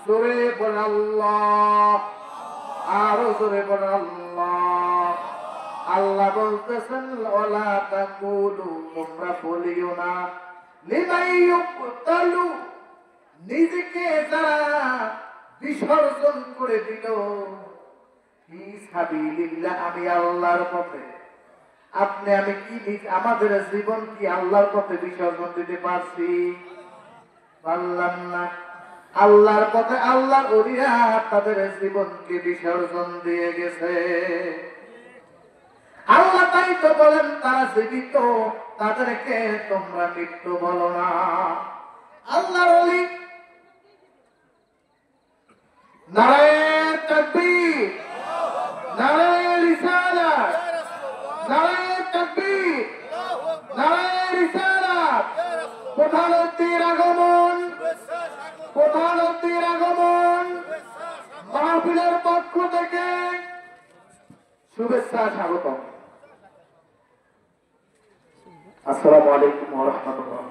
[SPEAKER 2] সূরা বলেন আল্লাহ, আরো সূরা বলেন আল্লাহ। আল্লাহ বলতেছেন, ওয়ালা তাকুলু, তোমরা বলিও না, লিমান ইউকতালু, নিজেকে যারা বিসর্জন করে দিল, ফি সাবিলিল্লাহ, আমি আল্লাহর পথে। আপনি আমি কি আমাদের জীবন কি আল্লাহর পথে বিসর্জন দিতে পারছি? পারলাম না। আল্লাহর পথে আল্লাহর ওলিরা তাদের জীবনকে বিসর্জন দিয়ে গেছে। আল্লাহ তাই তো বলেন তারা জীবিত, তাদেরকে তোমরা মৃত্যু বলো না। আল্লাহর ওলি, নারায়ে তাকবীর, নারায়ে রিসালাত, নারায়ে তাকবীর, নারায়ে রিসালাত। প্রধানমন্ত্রীর আগমন, প্রধানমন্ত্রীর আগমন, মাহফিলের পক্ষ থেকে শুভেচ্ছা, স্বাগতম। আসসালামু আলাইকুম ওয়া রাহমাতুল্লাহ।